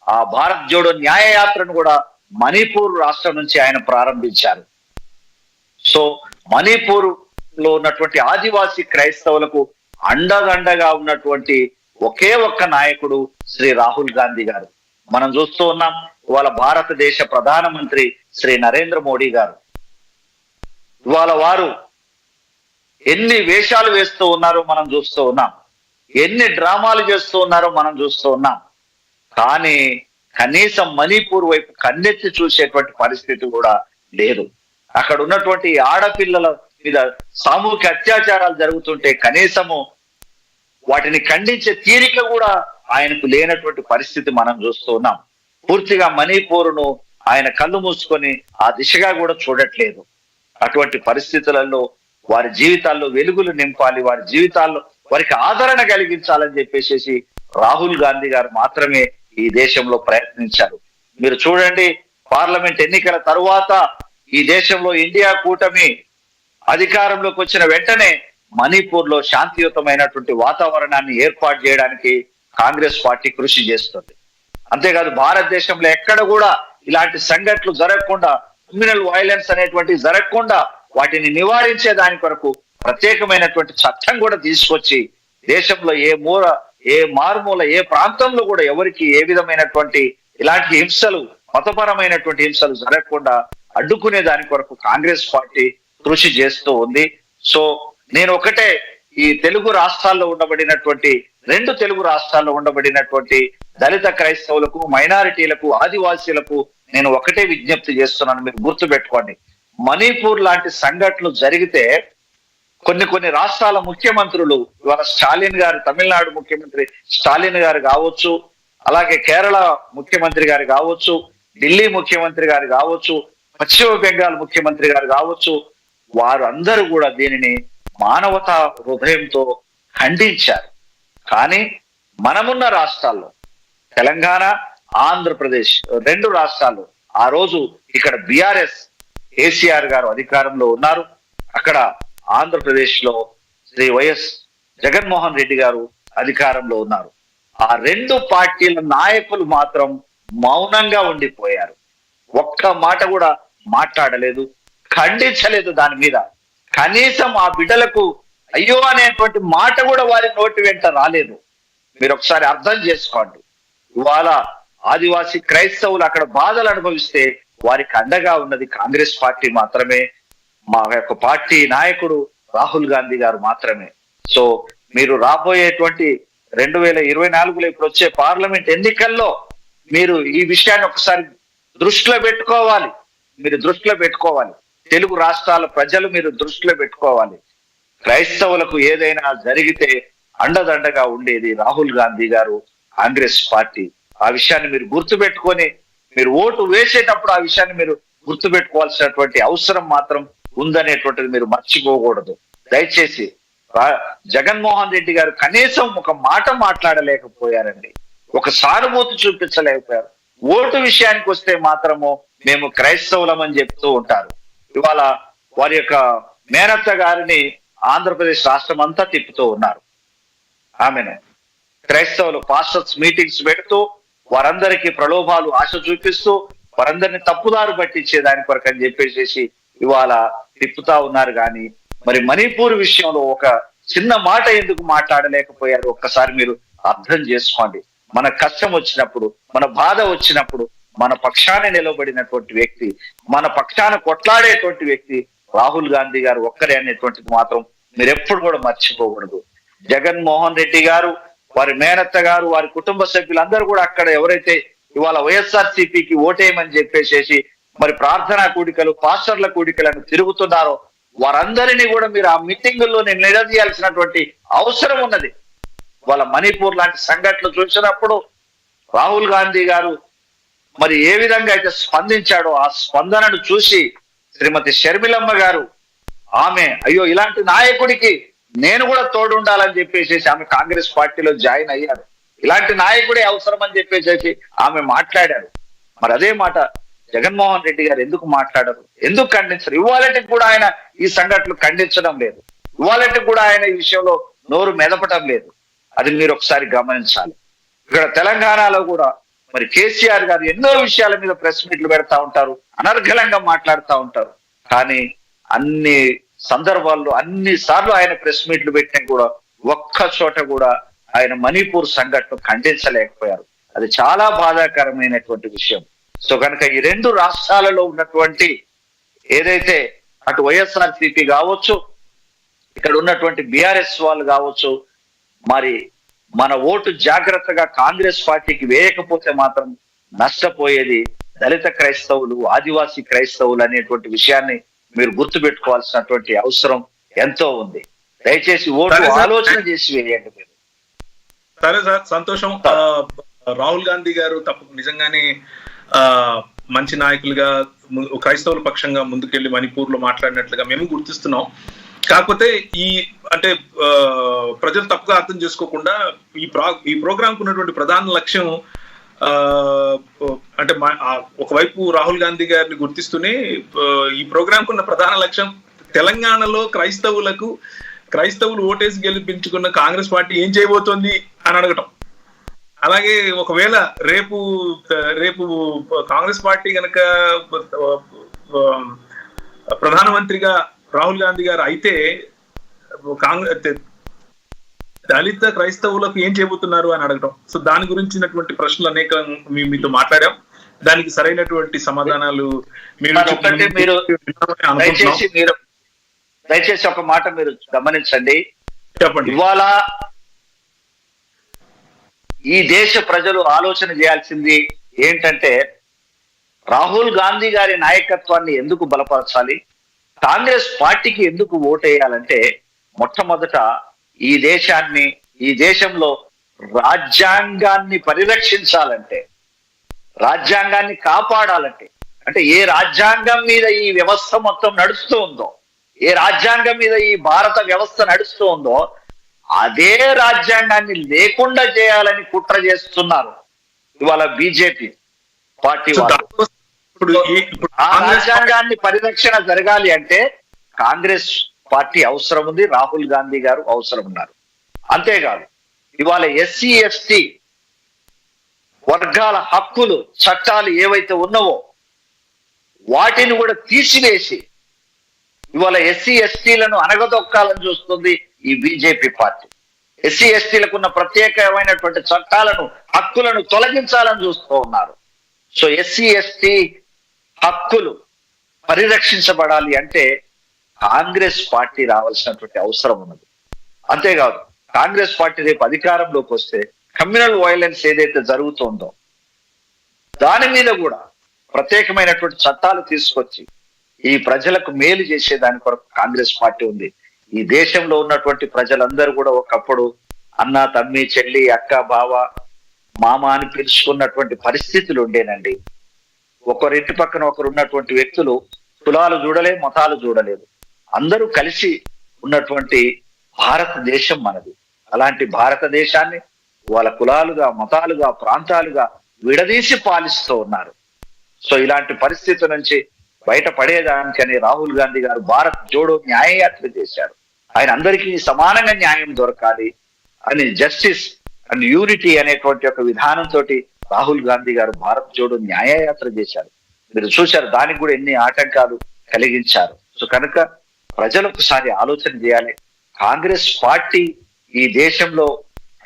ఆ భారత్ జోడో న్యాయ యాత్రను కూడా మణిపూర్ రాష్ట్రం నుంచి ఆయన ప్రారంభించారు. సో మణిపూర్ లో ఉన్నటువంటి ఆదివాసీ క్రైస్తవులకు అండగా ఉన్నటువంటి ఒకే ఒక్క నాయకుడు శ్రీ రాహుల్ గాంధీ గారు. మనం చూస్తూ ఉన్నాం ఇవాళ భారతదేశ ప్రధానమంత్రి శ్రీ నరేంద్ర మోడీ గారు. ఇవాళ వారు ఎన్ని వేషాలు వేస్తూ ఉన్నారో మనం చూస్తూ ఉన్నాం, ఎన్ని డ్రామాలు చేస్తూ ఉన్నారో మనం చూస్తూ ఉన్నాం. కానీ కనీసం మణిపూర్ వైపు కన్నెత్తి చూసేటువంటి పరిస్థితి కూడా లేదు. అక్కడ ఉన్నటువంటి ఆడపిల్లల మీద సామూహిక అత్యాచారాలు జరుగుతుంటే కనీసము వాటిని ఖండించే తీరిక కూడా ఆయనకు లేనటువంటి పరిస్థితి మనం చూస్తూ ఉన్నాం. పూర్తిగా మణిపూర్ను ఆయన కళ్ళు మూసుకొని ఆ దిశగా కూడా చూడట్లేదు. అటువంటి పరిస్థితులలో వారి జీవితాల్లో వెలుగులు నింపాలి, వారి జీవితాల్లో వారికి ఆదరణ కలిగించాలని చెప్పేసి రాహుల్ గాంధీ గారు మాత్రమే ఈ దేశంలో ప్రయత్నించారు. మీరు చూడండి, పార్లమెంట్ ఎన్నికల తరువాత ఈ దేశంలో ఇండియా కూటమి అధికారంలోకి వచ్చిన వెంటనే మణిపూర్ లో శాంతియుతమైనటువంటి వాతావరణాన్ని ఏర్పాటు చేయడానికి కాంగ్రెస్ పార్టీ కృషి చేస్తుంది. అంతేకాదు భారతదేశంలో ఎక్కడ కూడా ఇలాంటి సంఘటనలు జరగకుండా, క్రిమినల్ వైలెన్స్ అనేటువంటి జరగకుండా వాటిని నివారించే దాని కొరకు ప్రత్యేకమైనటువంటి చట్టం కూడా తీసుకొచ్చి దేశంలో ఏ మారుమూల ఏ ప్రాంతంలో కూడా ఎవరికి ఏ విధమైనటువంటి ఇలాంటి హింసలు, మతపరమైనటువంటి హింసలు జరగకుండా అడ్డుకునే దాని కొరకు కాంగ్రెస్ పార్టీ కృషి చేస్తూ ఉంది. సో నేను ఒకటే ఈ తెలుగు రాష్ట్రాల్లో ఉండబడినటువంటి 2 తెలుగు రాష్ట్రాల్లో ఉండబడినటువంటి దళిత క్రైస్తవులకు, మైనారిటీలకు, ఆదివాసీలకు నేను ఒకటే విజ్ఞప్తి చేస్తున్నాను. మీరు గుర్తు పెట్టుకోండి, మణిపూర్ లాంటి సంఘటనలు జరిగితే కొన్ని రాష్ట్రాల ముఖ్యమంత్రులు, ఇవాళ స్టాలిన్ గారు, తమిళనాడు ముఖ్యమంత్రి స్టాలిన్ గారు కావచ్చు, అలాగే కేరళ ముఖ్యమంత్రి గారు కావచ్చు, ఢిల్లీ ముఖ్యమంత్రి గారు కావచ్చు, పశ్చిమ బెంగాల్ ముఖ్యమంత్రి గారు కావచ్చు, వారు అందరూ కూడా దీనిని మానవతా హృదయంతో ఖండించారు. కానీ మనమున్న రాష్ట్రాల్లో తెలంగాణ, ఆంధ్రప్రదేశ్ 2 రాష్ట్రాలు ఆ రోజు ఇక్కడ బిఆర్ఎస్ కేసీఆర్ గారు అధికారంలో ఉన్నారు, అక్కడ ఆంధ్రప్రదేశ్ లో శ్రీ వైఎస్ జగన్మోహన్ రెడ్డి గారు అధికారంలో ఉన్నారు. ఆ 2 పార్టీల నాయకులు మాత్రం మౌనంగా ఉండిపోయారు. ఒక్క మాట కూడా మాట్లాడలేదు, ఖండించలేదు. దాని మీద కనీసం ఆ బిడ్డలకు అయ్యో అనేటువంటి మాట కూడా వారి నోటి వెంట రాలేదు. మీరు ఒకసారి అర్థం చేసుకోండి, ఇవాళ ఆదివాసీ క్రైస్తవులు అక్కడ బాధలు అనుభవిస్తే వారికి అండగా ఉన్నది కాంగ్రెస్ పార్టీ మాత్రమే, మా యొక్క పార్టీ నాయకుడు రాహుల్ గాంధీ గారు మాత్రమే. సో మీరు రాబోయేటువంటి 2024లో ఇప్పుడు వచ్చే పార్లమెంట్ ఎన్నికల్లో మీరు ఈ విషయాన్ని ఒకసారి దృష్టిలో పెట్టుకోవాలి. మీరు దృష్టిలో పెట్టుకోవాలి, తెలుగు రాష్ట్రాల ప్రజలు మీరు దృష్టిలో పెట్టుకోవాలి. క్రైస్తవులకు ఏదైనా జరిగితే అండదండగా ఉండేది రాహుల్ గాంధీ గారు, కాంగ్రెస్ పార్టీ. ఆ విషయాన్ని మీరు గుర్తుపెట్టుకొని మీరు ఓటు వేసేటప్పుడు ఆ విషయాన్ని మీరు గుర్తుపెట్టుకోవాల్సినటువంటి అవసరం మాత్రం ఉందనేటువంటిది మీరు మర్చిపోకూడదు. దయచేసి జగన్మోహన్ రెడ్డి గారు కనీసం ఒక మాట మాట్లాడలేకపోయారండి, ఒక సానుభూతి చూపించలేకపోయారు. ఓటు విషయానికి వస్తే మాత్రము మేము క్రైస్తవులమని చెప్తూ ఉంటారు. ఇవాళ వారి యొక్క మేనత్త గారిని ఆంధ్రప్రదేశ్ రాష్ట్రం అంతా తిప్పుతూ ఉన్నారు ఆమెను. క్రైస్తవులు పాస్టర్స్ మీటింగ్స్ పెడుతూ వారందరికీ ప్రలోభాలు ఆశ చూపిస్తూ వారందరినీ తప్పుదారు పట్టించే దాని కొరకు అని చెప్పేసి ఇవాళ తిప్పుతా ఉన్నారు. కానీ మరి మణిపూర్ విషయంలో ఒక చిన్న మాట ఎందుకు మాట్లాడలేకపోయారు ఒక్కసారి మీరు అర్థం చేసుకోండి. మన కష్టం వచ్చినప్పుడు, మన బాధ వచ్చినప్పుడు మన పక్షాన నిలబడినటువంటి వ్యక్తి, మన పక్షాన కొట్లాడేటువంటి వ్యక్తి రాహుల్ గాంధీ గారు ఒక్కరే అనేటువంటిది మాత్రం మీరు ఎప్పుడు కూడా మర్చిపోకూడదు. జగన్మోహన్ రెడ్డి గారు, వారి మేనత్త గారు, వారి కుటుంబ సభ్యులందరూ కూడా అక్కడ ఎవరైతే ఇవాళ వైఎస్ఆర్సీపీకి ఓటేయమని చెప్పేసి మరి ప్రార్థనా కూడికలు, పాస్టర్ల కూడికలను తిరుగుతున్నారో వారందరినీ కూడా మీరు ఆ మీటింగుల్లో నిలదీయాల్సినటువంటి అవసరం ఉన్నది. వాళ్ళ మణిపూర్ లాంటి సంఘటనలు చూసినప్పుడు రాహుల్ గాంధీ గారు మరి ఏ విధంగా అయితే స్పందించాడో ఆ స్పందనను చూసి శ్రీమతి షర్మిలమ్మ గారు ఆమె అయ్యో ఇలాంటి నాయకుడికి నేను కూడా తోడుండాలని చెప్పేసి ఆమె కాంగ్రెస్ పార్టీలో జాయిన్ అయ్యారు. ఇలాంటి నాయకుడే అవసరం అని చెప్పేసి ఆమె మాట్లాడారు. మరి అదే మాట జగన్మోహన్ రెడ్డి గారు ఎందుకు మాట్లాడరు, ఎందుకు ఖండించరు? ఇవాళకి కూడా ఆయన ఈ సంఘటనలు ఖండించడం లేదు, ఇవాళకి కూడా ఆయన ఈ విషయంలో నోరు మెదపటం లేదు. అది మీరు ఒకసారి గమనించాలి. ఇక్కడ తెలంగాణలో కూడా మరి కేసీఆర్ గారు ఎన్నో విషయాల మీద ప్రెస్ మీట్లు పెడతా ఉంటారు, అనర్గళంగా మాట్లాడుతూ ఉంటారు. కానీ అన్ని సందర్భాల్లో అన్ని సార్లు ఆయన ప్రెస్ మీట్లు పెట్టినా కూడా ఒక్క చోట కూడా ఆయన మణిపూర్ సంఘటన ఖండించలేకపోయారు. అది చాలా బాధాకరమైనటువంటి విషయం. సో కనుక ఈ రెండు రాష్ట్రాలలో ఉన్నటువంటి ఏదైతే అటు వైఎస్ఆర్సీపీ కావచ్చు, ఇక్కడ ఉన్నటువంటి బీఆర్ఎస్ వాళ్ళు కావచ్చు, మరి మన ఓటు జాగ్రత్తగా కాంగ్రెస్ పార్టీకి వేయకపోతే మాత్రం నష్టపోయేది దళిత క్రైస్తవులు, ఆదివాసీ క్రైస్తవులు అనేటువంటి విషయాన్ని మీరు గుర్తుపెట్టుకోవాల్సినటువంటి అవసరం ఎంతో ఉంది. దయచేసి ఓటు ఆలోచన చేసి వేయండి మీరు. సరే సార్, సంతోషం. రాహుల్ గాంధీ గారు నిజంగానే మంచి నాయకులుగా క్రైస్తవుల పక్షంగా ముందుకెళ్లి మణిపూర్ లో మాట్లాడినట్లుగా మేము గుర్తిస్తున్నాం. కాకపోతే అంటే ప్రజలు తప్పుగా అర్థం చేసుకోకుండా ఈ ప్రోగ్రామ్ కు ఉన్నటువంటి ప్రధాన లక్ష్యం అంటే ఒకవైపు రాహుల్ గాంధీ గారిని గుర్తిస్తూనే ఈ ప్రోగ్రామ్ కున్న ప్రధాన లక్ష్యం తెలంగాణలో క్రైస్తవులు ఓటేసి గెలిపించుకున్న కాంగ్రెస్ పార్టీ ఏం చేయబోతోంది అని అడగటం. అలాగే ఒకవేళ రేపు కాంగ్రెస్ పార్టీ కనుక ప్రధానమంత్రిగా రాహుల్ గాంధీ గారు అయితే దళిత క్రైస్తవులకు ఏం చేయబోతున్నారు అని అడగటం. సో దాని గురించినటువంటి ప్రశ్నలు అనేక మీతో మాట్లాడాం. దానికి సరైనటువంటి సమాధానాలు దయచేసి ఒక మాట మీరు గమనించండి. చెప్పండి. ఇవాళ ఈ దేశ ప్రజలు ఆలోచన చేయాల్సింది ఏంటంటే రాహుల్ గాంధీ గారి నాయకత్వాన్ని ఎందుకు బలపరచాలి, కాంగ్రెస్ పార్టీకి ఎందుకు ఓటేయాలంటే మొట్టమొదట ఈ దేశంలో రాజ్యాంగాన్ని పరిరక్షించాలంటే, రాజ్యాంగాన్ని కాపాడాలంటే, అంటే ఏ రాజ్యాంగం మీద ఈ వ్యవస్థ మొత్తం నడుస్తూ ఉందో, ఏ రాజ్యాంగం మీద ఈ భారత వ్యవస్థ నడుస్తూ ఉందో అదే రాజ్యాంగాన్ని లేకుండా చేయాలని కుట్ర చేస్తున్నారు ఇవాళ బీజేపీ పార్టీ వాళ్ళు. ఆ రాజ్యాంగాన్ని పరిరక్షణ జరగాలి అంటే కాంగ్రెస్ పార్టీ అవసరం ఉంది, రాహుల్ గాంధీ గారు అవసరం ఉన్నారు. అంతేకాదు ఇవాళ ఎస్సీ ఎస్టీ వర్గాల హక్కులు చట్టాలు ఏవైతే ఉన్నావో వాటిని కూడా తీసివేసి ఇవాళ ఎస్సీ ఎస్టీలను అనగదొక్కాలని చూస్తుంది ఈ బీజేపీ పార్టీ. ఎస్సీ ఎస్టీలకు ఉన్న ప్రత్యేకమైనటువంటి చట్టాలను, హక్కులను తొలగించాలని చూస్తూ ఉన్నారు. సో ఎస్సీ ఎస్టీ హక్కులు పరిరక్షించబడాలి అంటే కాంగ్రెస్ పార్టీ రావాల్సినటువంటి అవసరం ఉన్నది. అంతేకాదు కాంగ్రెస్ పార్టీ రేపు అధికారంలోకి వస్తే కమ్యూనల్ వైలెన్స్ ఏదైతే జరుగుతుందో దాని మీద కూడా ప్రత్యేకమైనటువంటి చట్టాలు తీసుకొచ్చి ఈ ప్రజలకు మేలు చేసే దాని కొరకు కాంగ్రెస్ పార్టీ ఉంది. ఈ దేశంలో ఉన్నటువంటి ప్రజలందరూ కూడా ఒకప్పుడు అన్న, తమ్మి, చెల్లి, అక్క, బావ, మామ అని పిలుచుకున్నటువంటి పరిస్థితులు ఉండేనండి. ఒకరింటి పక్కన ఒకరు ఉన్నటువంటి వ్యక్తులు కులాలు చూడలేదు, మతాలు చూడలేదు, అందరూ కలిసి ఉన్నటువంటి భారతదేశం మనది. అలాంటి భారతదేశాన్ని వాళ్ళ కులాలుగా, మతాలుగా, ప్రాంతాలుగా విడదీసి పాలిస్తూ ఉన్నారు. సో ఇలాంటి పరిస్థితి నుంచి బయటపడేదానికని రాహుల్ గాంధీ గారు భారత్ జోడో న్యాయయాత్ర చేశారు. ఆయన అందరికీ సమానంగా న్యాయం దొరకాలి అని జస్టిస్ అండ్ యూనిటీ అనేటువంటి ఒక విధానంతో రాహుల్ గాంధీ గారు భారత్ జోడో న్యాయయాత్ర చేశారు. మీరు చూశారు, దానికి కూడా ఎన్ని ఆటంకాలు కలిగించారు. సో కనుక ప్రజలు ఒకసారి ఆలోచన చేయాలి. కాంగ్రెస్ పార్టీ ఈ దేశంలో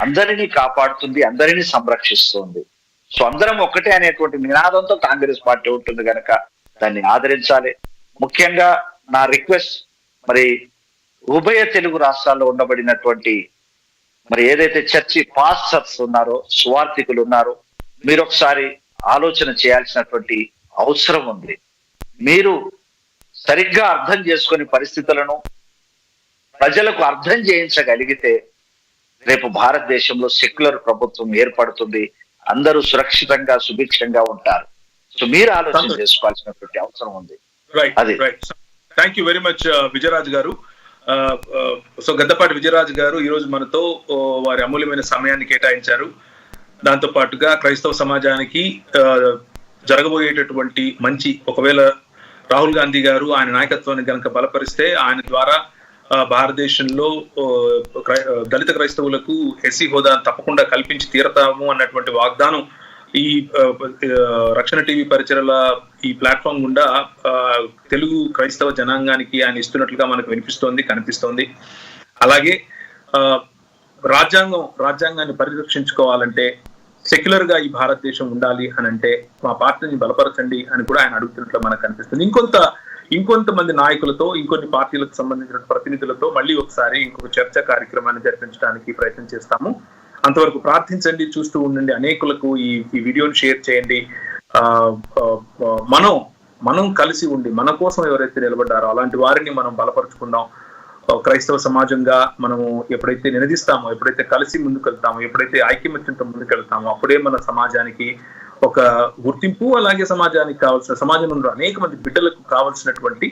అందరినీ కాపాడుతుంది, అందరినీ సంరక్షిస్తుంది. సో అందరం ఒక్కటే అనేటువంటి నినాదంతో కాంగ్రెస్ పార్టీ ఉంటుంది కనుక దాన్ని ఆదరించాలి. ముఖ్యంగా నా రిక్వెస్ట్, మరి ఉభయ తెలుగు రాష్ట్రాల్లో ఉండబడినటువంటి మరి ఏదైతే చర్చి పాస్టర్స్ ఉన్నారో, సువార్థికులు ఉన్నారో, మీరు ఒకసారి ఆలోచన చేయాల్సినటువంటి అవసరం ఉంది. మీరు సరిగ్గా అర్థం చేసుకుని పరిస్థితులను ప్రజలకు అర్థం చేయించగలిగితే రేపు భారతదేశంలో సెక్యులర్ ప్రభుత్వం ఏర్పడుతుంది, అందరూ సురక్షితంగా సుభిక్షంగా ఉంటారు. సో మీరు ఆలోచన చేసుకోవాల్సినటువంటి అవసరం ఉంది. అది thank you very much Vijayaraj గారు. సో గద్దపాటి విజయరాజ్ గారు ఈరోజు మనతో వారి అమూల్యమైన సమయాన్ని కేటాయించారు. దాంతో పాటుగా క్రైస్తవ సమాజానికి జరగబోయేటటువంటి మంచి, ఒకవేళ రాహుల్ గాంధీ గారు ఆయన నాయకత్వాన్ని కనుక బలపరిస్తే ఆయన ద్వారా భారతదేశంలో దళిత క్రైస్తవులకు ఎస్సీ హోదా తప్పకుండా కల్పించి తీరతాము అన్నటువంటి వాగ్దానం ఈ రక్షణ టీవీ పరిచయాల ఈ ప్లాట్ఫామ్ గుండా తెలుగు క్రైస్తవ జనాంగానికి ఆయన ఇస్తున్నట్లుగా మనకు వినిపిస్తోంది, కనిపిస్తోంది. అలాగే రాజ్యాంగాన్ని పరిరక్షించుకోవాలంటే, సెక్యులర్ గా ఈ భారతదేశం ఉండాలి అని అంటే మా పార్టీని బలపరచండి అని కూడా ఆయన అడుగుతున్నట్లు మనకు కనిపిస్తుంది. ఇంకొంతమంది నాయకులతో, ఇంకొన్ని పార్టీలకు సంబంధించిన ప్రతినిధులతో మళ్ళీ ఒకసారి ఇంకొక చర్చా కార్యక్రమాన్ని జరిపించడానికి ప్రయత్నం చేస్తాము. అంతవరకు ప్రార్థించండి, చూస్తూ ఉండండి, అనేకులకు ఈ వీడియోని షేర్ చేయండి. మనం కలిసి ఉండి మన కోసం ఎవరైతే నిలబడ్డారో అలాంటి వారిని మనం బలపరుచుకుందాం. క్రైస్తవ సమాజంగా మనము ఎప్పుడైతే నినదిస్తామో, ఎప్పుడైతే కలిసి ముందుకెళ్తామో, ఎప్పుడైతే ఐక్యమత్యంతో ముందుకెళ్తామో అప్పుడే మన సమాజానికి ఒక గుర్తింపు, అలాగే సమాజానికి కావాల్సిన, సమాజంలో అనేక మంది బిడ్డలకు కావాల్సినటువంటి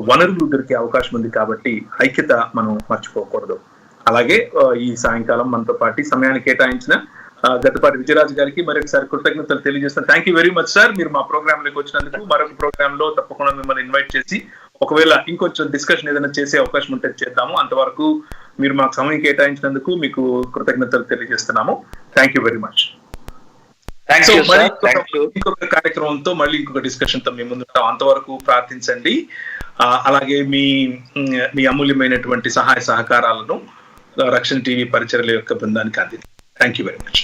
వనరులు దొరికే అవకాశం ఉంది. కాబట్టి ఐక్యత మనం మర్చిపోకూడదు. అలాగే ఈ సాయంకాలం మనతో పాటు సమయాన్ని కేటాయించిన గద్దపాటి విజయరాజ్ గారికి మరొకసారి కృతజ్ఞతలు తెలియజేస్తాను. Thank you very much sir, మీరు మా ప్రోగ్రామ్ లోకి వచ్చినందుకు. మరొక ప్రోగ్రామ్ లో తప్పకుండా మిమ్మల్ని ఇన్వైట్ చేసి ఒకవేళ ఇంకొంచెం డిస్కషన్ ఏదైనా చేసే అవకాశం ఉంటే చేద్దాము. అంతవరకు మీరు మాకు సమయం కేటాయించినందుకు మీకు కృతజ్ఞతలు తెలియజేస్తున్నాము. Thank you very much. ఇంకొక కార్యక్రమంతో మళ్ళీ ఇంకొక డిస్కషన్ తో మేము ముందుంటాం. అంతవరకు ప్రార్థించండి. అలాగే మీ అమూల్యమైనటువంటి సహాయ సహకారాలను రక్షణ టీవీ పరిచర్ల యొక్క బృందానికి అందింది. Thank you very much.